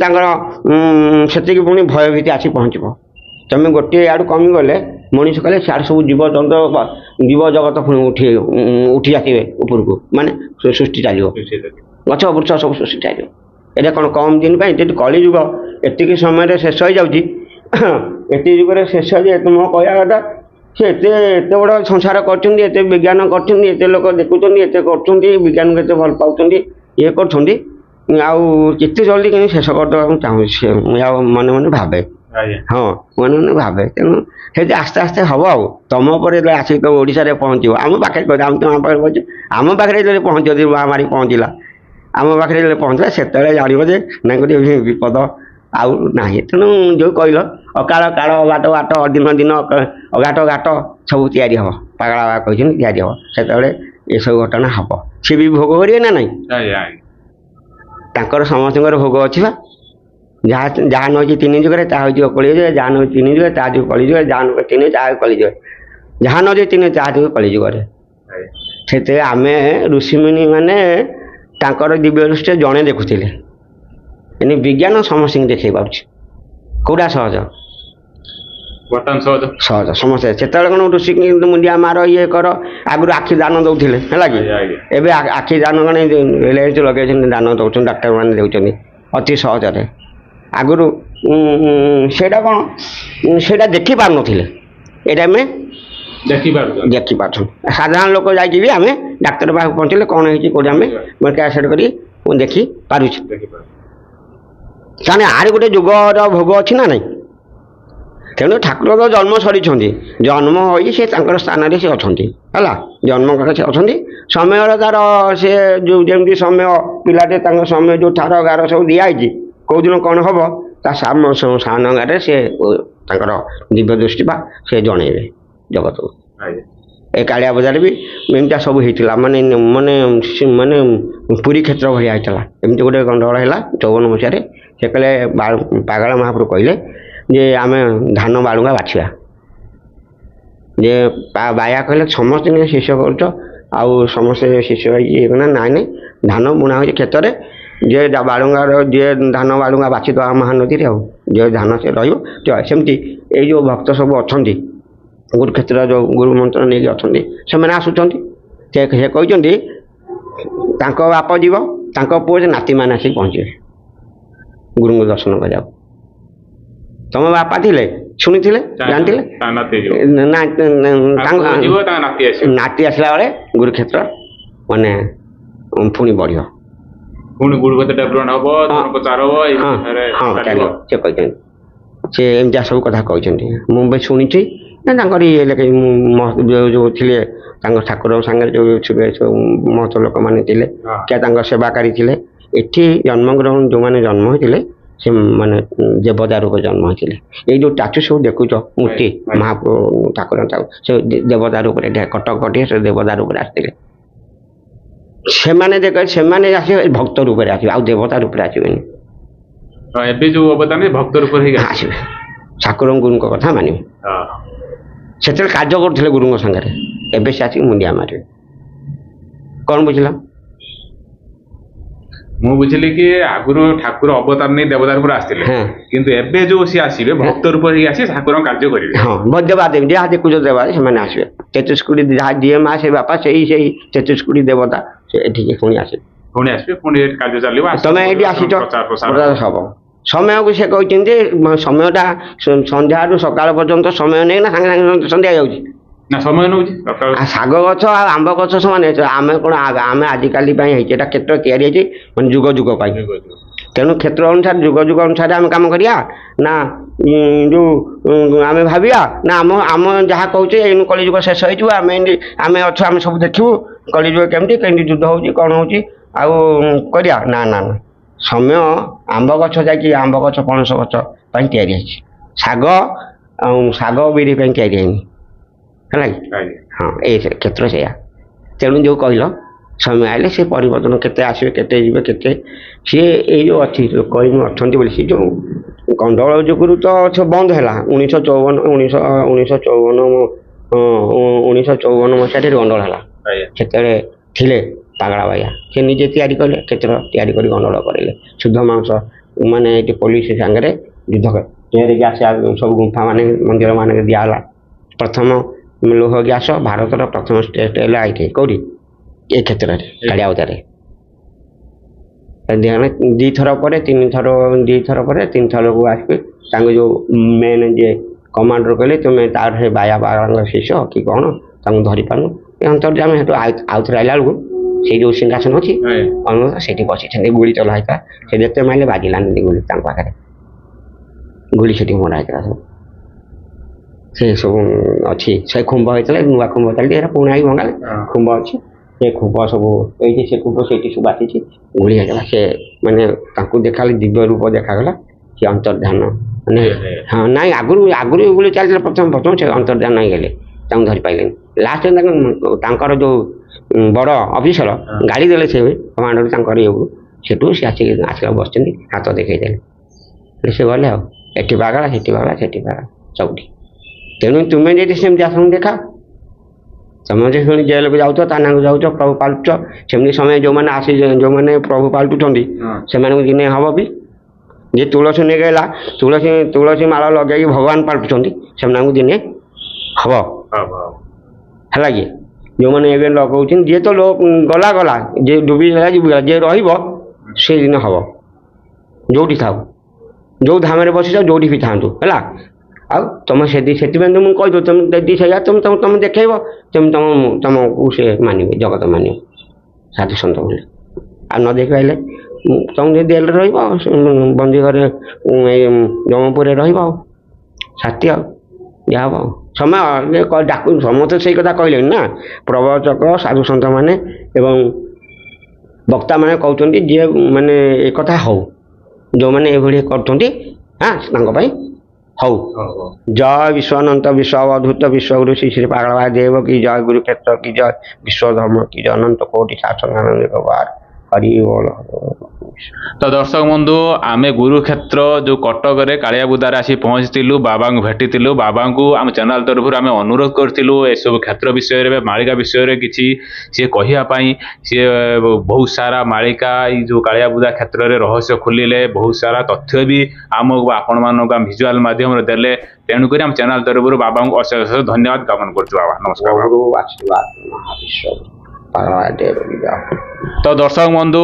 पुणी भयभीति आसी पहुँचब तुम गोटे आड़ कमी गले मनीष कले सियाड़ सब जीव जंतु जीव जगत पुणी उठी आसवे ऊपर को माने सृष्टि चलो गछ वृक्ष सब सृष्टि चलो ये कौन कम दिन कली जुग एतिक समय शेष हो जाऊँगी एति जुगे शेष हो तुम कहया कथा से एत बड़ संसार कर विज्ञान कर लोक देखुं कर विज्ञान के भल पाँच ये कर आते जल्दी कहीं शेष करदे चाहूँ मन मन भावे हाँ मन मन भावे तेणु से आस्ते आस्ते हम आउ तुम पर आसिक तो ओडिशा पहुँचो आम पाखे आम तुम पाखे पहुँचे आम पाखे पहुँच महामारी पहुँचला आम पाखे पहुँचला से जानव जे ना गोटे विपद आउ ना तेणु जो कहल अकाल काल अघाट घाट अदिन दिन अघाट घाट सब तैयारी हम पागला बाबा कहते तैयारी हम से ये सब घटना हम सी भी भोग करेंगे ना नहीं समस्त भोग अच्छी जहाँ जहाँ नई 3 जुगे ताकि कली जुगे जहाँ नई 3 जुगे ता जो कली जुगे जहाँ नई 3 ता कली जुगे जहाँ नई 3 ता जो कली जुगे से आम ऋषिमुनि मैंने दिव्य दृष्टि जड़े देखुले यानी विज्ञान समस्त देखे पार्छ कौटा सहज सहज समस्या से कौन ऋषि मुंडिया मार ये कर आगुरी आखि दान दौले है कि एवं आखि दान कौन लगे दान दौरान डाक्तर मैंने देते अति सहज आगुरी से कौन से देखी पार ना में देखी पार्छ साधारण लोक जाकि आम डाक्तर पाक पहुँचले कौन है कैसेट कर देखी पार्छ ताने आर गोटे जुगर भोग अच्छी ना नहीं तेणु ठाकुर तो जन्म सरी जन्म हो स्थान से अच्छा है जन्म कर से अच्छा समय तार से जो जमी समय पिलाटे समय जो ठार गार सब दिखाई कौ दिन कौन हम सान गारे से दिव्य दृष्टि बा से जनइबे जगत को ए कालिया बजार भी एमती सब होता माने माने माने पुरी क्षेत्र भाया होता एमती गोटे गंडगोल है 54 मसीह से कहले पागल महाप्रभु कहले जे आम धान बालुंगा बाछिया जे बाया कहले समस्त शिष्य कर समस्त शिष्य ना ना धान बुणा हो क्षेत्र में ଯେ ବାଳୁଙ୍ଗାର ଯିଏ ଧାନ ବାଳୁଙ୍ଗା ବାଛିଦେବା ମହାନଦୀରେ ଆଉ ଯିଏ ଧାନ ସେ ରହିବ ସେମିତି ଏଇ ଯେଉଁ ଭକ୍ତ ସବୁ ଅଛନ୍ତି ଗୁରୁ କ୍ଷେତ୍ର ଯେଉଁ ଗୁରୁ ମନ୍ତ୍ର ନେଇକି ଅଛନ୍ତି ସେମାନେ ଆସୁଛନ୍ତି ସେ କହିଛନ୍ତି ତାଙ୍କ ବାପ ଯିବ ତାଙ୍କ ପୁଅ ଯେ ନାତିମାନେ ଆସିକି ପହଞ୍ଚିବେ ଗୁରୁଙ୍କୁ ଦର୍ଶନ କରିବାକୁ। ତମ ବାପା ଥିଲେ ଶୁଣିଥିଲେ ଜାଣିଥିଲେ ନାତି ଆସିଲା ବେଳେ ଗୁରୁକ୍ଷେତ୍ର ମାନେ ପୁଣି ବଢ଼ିବ ସେ କହିଛନ୍ତି ସେ ଏମିତିଆ ସବୁ କଥା କହିଛନ୍ତି। ମୁଁ ବି ଶୁଣିଛି ନା ତାଙ୍କର ଇଏ ଯେଉଁ ଥିଲେ ତାଙ୍କ ଠାକୁର ସାଙ୍ଗରେ ଯେଉଁ ଥିବେ ସବୁ ମହତ ଲୋକମାନେ ଥିଲେ କି ତାଙ୍କ ସେବାକାରୀ ଥିଲେ। ଏଠି ଜନ୍ମଗ୍ରହଣ ଯେଉଁମାନେ ଜନ୍ମ ହୋଇଥିଲେ ସେ ମାନେ ଦେବତା ରୂପେ ଜନ୍ମ ହୋଇଥିଲେ। ଏଇ ଯେଉଁ ଟାଚୁ ସବୁ ଦେଖୁଛ ମୂର୍ତ୍ତି ମହାପ୍ରଭୁ ଠାକୁର ସେ ଦେବତା ରୂପରେ କଟକ କଟିଏ ସେ ଦେବତା ରୂପରେ ଆସିଥିଲେ। ସେମାନେ ଆସିବେ ଭକ୍ତ ରୂପରେ ଆସିବେ ଆଉ ଦେବତା ରୂପରେ ଆସିବେନି। ଏବେ ଯେଉଁ ଅବଦାନ ଭକ୍ତ ରୂପରେ ଆସିବେ ଠାକୁରଙ୍କ ଗୁରୁଙ୍କ କଥା ମାନିବେ। ସେତେବେଳେ କାର୍ଯ୍ୟ କରୁଥିଲେ ଗୁରୁଙ୍କ ସାଙ୍ଗରେ ଏବେ ସେ ଆସିକି ମୁଣ୍ଡିଆ ମାରିବେ। କ'ଣ ବୁଝିଲ? ମୁଁ ବୁଝିଲି କି ଆଗରୁ ଠାକୁର ଅବତାର ନେଇ ଦେବତା ରୂପରେ ଆସିଥିଲେ କିନ୍ତୁ ଏବେ ଯୋଉ ସିଏ ଆସିବେ ଭକ୍ତ ରୂପରେ ହିଁ ଆସି ଠାକୁରଙ୍କ କାର୍ଯ୍ୟ କରିବେ। ହଁ ଦେବାଦେବୀ ଯାହା ଦେଖୁଛ ଦେବା ସେମାନେ ଆସିବେ 33 କୋଟି ଯାହା ଯିଏ ମା ସେ ବାପା ସେଇ 33 କୋଟି ଦେବତା ସେ ଏଠିକି ପୁଣି ଆସିବେ ପୁଣି କାର୍ଯ୍ୟ ଚାଲିବ। ତମେ ଏଇଠି ଆସିଛ ହବ ସମୟକୁ ସେ କହିଛନ୍ତି ସମୟଟା ସନ୍ଧ୍ୟାରୁ ସକାଳ ପର୍ଯ୍ୟନ୍ତ ସମୟ ନେଇକିନା ସାଙ୍ଗେ ସାଙ୍ଗେ ସନ୍ଧ୍ୟା ଯାଉଛି ନା ସମୟ ନେଉଛି। ଶାଗ ଗଛ ଆଉ ଆମ୍ବ ଗଛ ସମାନ ଆମେ କ'ଣ ଆମେ ଆଜିକାଲି ପାଇଁ ହେଇଛି ଏଇଟା କ୍ଷେତ୍ର ତିଆରି ହେଇଛି ମାନେ ଯୁଗ ଯୁଗ ପାଇଁ। ତେଣୁ କ୍ଷେତ୍ର ଅନୁସାରେ ଯୁଗ ଯୁଗ ଅନୁସାରେ ଆମେ କାମ କରିବା ନା ଯେଉଁ ଆମେ ଭାବିବା ନା ଆମ ଯାହା କହୁଛେ ଏଇନୁ କଳିଯୁଗ ଶେଷ ହେଇଯିବ ଆମେ ଅଛୁ ଆମେ ସବୁ ଦେଖିବୁ କଳିଯୁଗ କେମିତି ଯୁଦ୍ଧ ହେଉଛି କ'ଣ ହେଉଛି ଆଉ କରିବା ନା ନା ନା ସମୟ ଆମ୍ବ ଗଛ ଯାଇକି ଆମ୍ବ ଗଛ ପଣସ ଗଛ ପାଇଁ ତିଆରି ହେଇଛି ଶାଗ ବିରି ପାଇଁ ତିଆରି ହେଇନି ହେଲା କି? ହଁ ଏଇ କ୍ଷେତ୍ର ସେଇଆ। ତେଣୁ ଯେଉଁ କହିଲ ସମୟ ଆଇଲେ ସେ ପରିବର୍ତ୍ତନ କେତେ ଆସିବେ କେତେ ଯିବେ କେତେ ସିଏ ଏଇ ଯେଉଁ ଅଛି ଲୋକ ଅଛନ୍ତି ବୋଲି ସେ ଯେଉଁ ଗଣ୍ଡଗୋଳ ଯୋଗୁରୁ ତ ବନ୍ଦ ହେଲା 1954 ମସିହାରେ ଗଣ୍ଡଗୋଳ ହେଲା। ସେତେବେଳେ ଥିଲେ ପାଗଳା ବାଇଆ ସେ ନିଜେ ତିଆରି କଲେ କ୍ଷେତ୍ର ତିଆରି କରି ଗଣ୍ଡଗୋଳ କରିଲେ ଶୁଦ୍ଧ ମାଂସ ମାନେ ଏଠି ପୋଲିସ ସାଙ୍ଗରେ ଯୁଦ୍ଧ ତିଆରି ଗ୍ୟାସ ସବୁ ଗୁମ୍ଫା ମାନେ ମନ୍ଦିର ମାନଙ୍କରେ ଦିଆହେଲା। ପ୍ରଥମ ଲୌହ ଗ୍ୟାସ ଭାରତର ପ୍ରଥମ ଷ୍ଟେଟ୍ ହେଲା ଏଇଠି କେଉଁଠି ଏ କ୍ଷେତ୍ରରେ କାଳିଆବତାରେ। ଦୁଇଥର ପରେ ତିନିଥର ପରେ ତିନିଥରକୁ ଆସିବେ ତାଙ୍କ ଯେଉଁ ମେନ୍ ଯିଏ କମାଣ୍ଡର କହିଲେ ତୁମେ ତାର ସେ ବାୟା ବାବାଙ୍କ ଶିଷ୍ୟ କି କ'ଣ ତାଙ୍କୁ ଧରିପାରୁନ ଏ ଅନ୍ତରରେ ଆମେ ସେଠୁ ଆଉଥରେ ଆସିଲା ବେଳକୁ ସେଇ ଯେଉଁ ସିଂହାସନ ଅଛି ଅନୁରୋଧ ସେଇଠି ବସିଛନ୍ତି ଗୁଳି ଚଲା ହେଇଥିଲା ସେ ଯେତେ ମାଇଲେ ବାଜିଲାନି ଗୁଳି ତାଙ୍କ ପାଖରେ ଗୁଳି ସେଠି ମରା ହେଇଥିଲା ସବୁ ସେ ସବୁ ଅଛି ସେ ଖୁମ୍ବ ହେଇଥିଲା ନୂଆ ଖୁମ୍ବ ଚାଲିଛି ଏଇଟା ପୁଣା ହେଇ ଭଙ୍ଗାଲେ ଖୁମ୍ବ ଅଛି ସେ ଖୁମ୍ବ ସବୁ ଏଇଠି ସେ ଖୁମ୍ବ ସେଇଠି ସବୁ ବାଟିଛି ଗୁଳି ହେଇଗଲା ସେ ମାନେ ତାଙ୍କୁ ଦେଖାଗଲେ ଦିବ୍ୟ ରୂପ ଦେଖାଗଲା ସେ ଅନ୍ତର୍ଧାନ ମାନେ ହଁ ନାଇଁ ଆଗରୁ ଗୁଳି ଚାଲିଥିଲା ପ୍ରଥମ ସେ ଅନ୍ତର୍ଧାନ ହେଇଗଲେ ତାଙ୍କୁ ଧରିପାରିଲେନି ଲାଷ୍ଟ ତାଙ୍କର ଯେଉଁ ବଡ଼ ଅଫିସର ଗାଳି ଦେଲେ ସେ କମାଣ୍ଡର ତାଙ୍କର ଇଏକୁ ସେଠୁ ସେ ଆସିଲା ବସିଛନ୍ତି ହାତ ଦେଖେଇ ଦେଲେ ସେ ଗଲେ ଆଉ ଏଠି ପାଗଳା ସେଠି ପାଗଳା ସେଠି ପାଗଳା ସବୁଠି। ତେଣୁ ତୁମେ ଯଦି ସେମିତି ଆସନ୍ତୁ ଦେଖା ତମେ ଯଦି ପୁଣି ଜେଲକୁ ଯାଉଛ ଥାନାକୁ ଯାଉଛ ପ୍ରଭୁ ପାଲୁଛ ସେମିତି ସମୟ ଯେଉଁମାନେ ପ୍ରଭୁ ପାଲଟୁଛନ୍ତି ସେମାନଙ୍କୁ ଦିନେ ହେବ ବି ଯିଏ ତୁଳସୀ ନେଇଗଲା ତୁଳସୀ ମାଳ ଲଗେଇକି ଭଗବାନ ପାଲଟୁଛନ୍ତି ସେମାନଙ୍କୁ ଦିନେ ହେବ ହେଲା କି? ଯେଉଁମାନେ ଏବେ ଲଗାଉଛନ୍ତି ଯିଏ ତ ଗଲା ଯିଏ ଡୁବିଗଲା ଯିଏ ରହିବ ସେଦିନ ହେବ ଯେଉଁଠି ଥାଉ ଯେଉଁ ଧାମରେ ବସିଛ ଯେଉଁଠି ବି ଥାଆନ୍ତୁ ହେଲା। ଆଉ ତୁମେ ସେଥିପାଇଁ ତ ମୁଁ କହିଦେଉଛି ତୁମେ ଯଦି ସେଇଆ ତୁମେ ଦେଖେଇବ ତୁମକୁ ସେ ମାନିବେ ଜଗତ ମାନିବ ସାଧୁ ସନ୍ଥ ବୋଲି ଆଉ ନ ଦେଖିପାରିଲେ ତୁମେ ଯଦି ଜେଲରେ ରହିବ ବନ୍ଦୀ ଘରେ ଜମପୁରରେ ରହିବ ଆଉ ଶାସ୍ତି ଆଉ ଯାହା ହବ ସମୟ ସମସ୍ତେ ସେଇ କଥା କହିଲେଣି ନା ପ୍ରବଚକ ସାଧୁ ସନ୍ଥମାନେ ଏବଂ ବକ୍ତାମାନେ କହୁଛନ୍ତି ଯିଏ ମାନେ ଏ କଥା ହଉ ଯେଉଁମାନେ ଏଭଳି କରୁଛନ୍ତି ତାଙ୍କ ପାଇଁ ହଉ। ଜୟ ବିଶ୍ୱଅନନ୍ତ ବିଶ୍ୱ ଅବଧୂତ ବିଶ୍ୱଗୁରୁ ଶ୍ରୀ ଶ୍ରୀ ପାଗଳା ଦେବ କି ଜୟ ଗୁରୁ କ୍ଷେତ୍ର କି ଜୟ ବିଶ୍ୱ ଧର୍ମ କି ଜୟ ଅନନ୍ତ କୋଟି ଶାସନ ହରି ବୋଲ। तो दर्शक बंधु आम गुरुक्षेत्र जो कटक रे कालिया बुदारे आसी पहुँचलु बाबा भेटी बाबा को आम चैनल तरफ आम अनुरोध करूँ एसबू क्षेत्र विषय मालिका विषय किसी सी कहवाई सी बहुत सारा मालिका जो कालिया बुदा क्षेत्र में रहस्य खोलिले बहुत सारा तथ्य भी आमको आपण मानक भिजुआल माध्यम देले तेणुक आम चैनल तरफ बाबा को अशेष अशेष धन्यवाद ज्ञापन करुँ बाबा नमस्कार गुरु आशीर्वाद महाविश्व तो दर्शक बंधु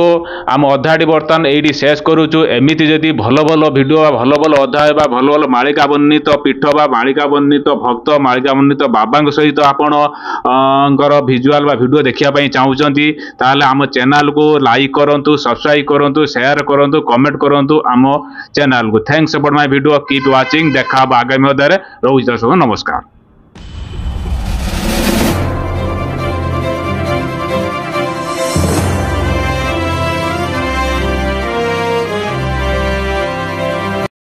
आम अध्याय बर्तमान ये शेष करुचु एमती जदि भल भल भिडियो भल भल अध्याय भल भल मालिका वर्णित पीठ बा मालिका वर्णित भक्त मालिका वर्णित बाबा सहित आपण भिजुआल भिडियो देखा चाहूँगी ताहले आम चैनल को लाइक करूँ सब्सक्राइब करूँ शेयर करूँ कमेंट करूँ आम चैनल को thanks for my video keep watching देखा आगामी अध्याय रोज दर्शक नमस्कार।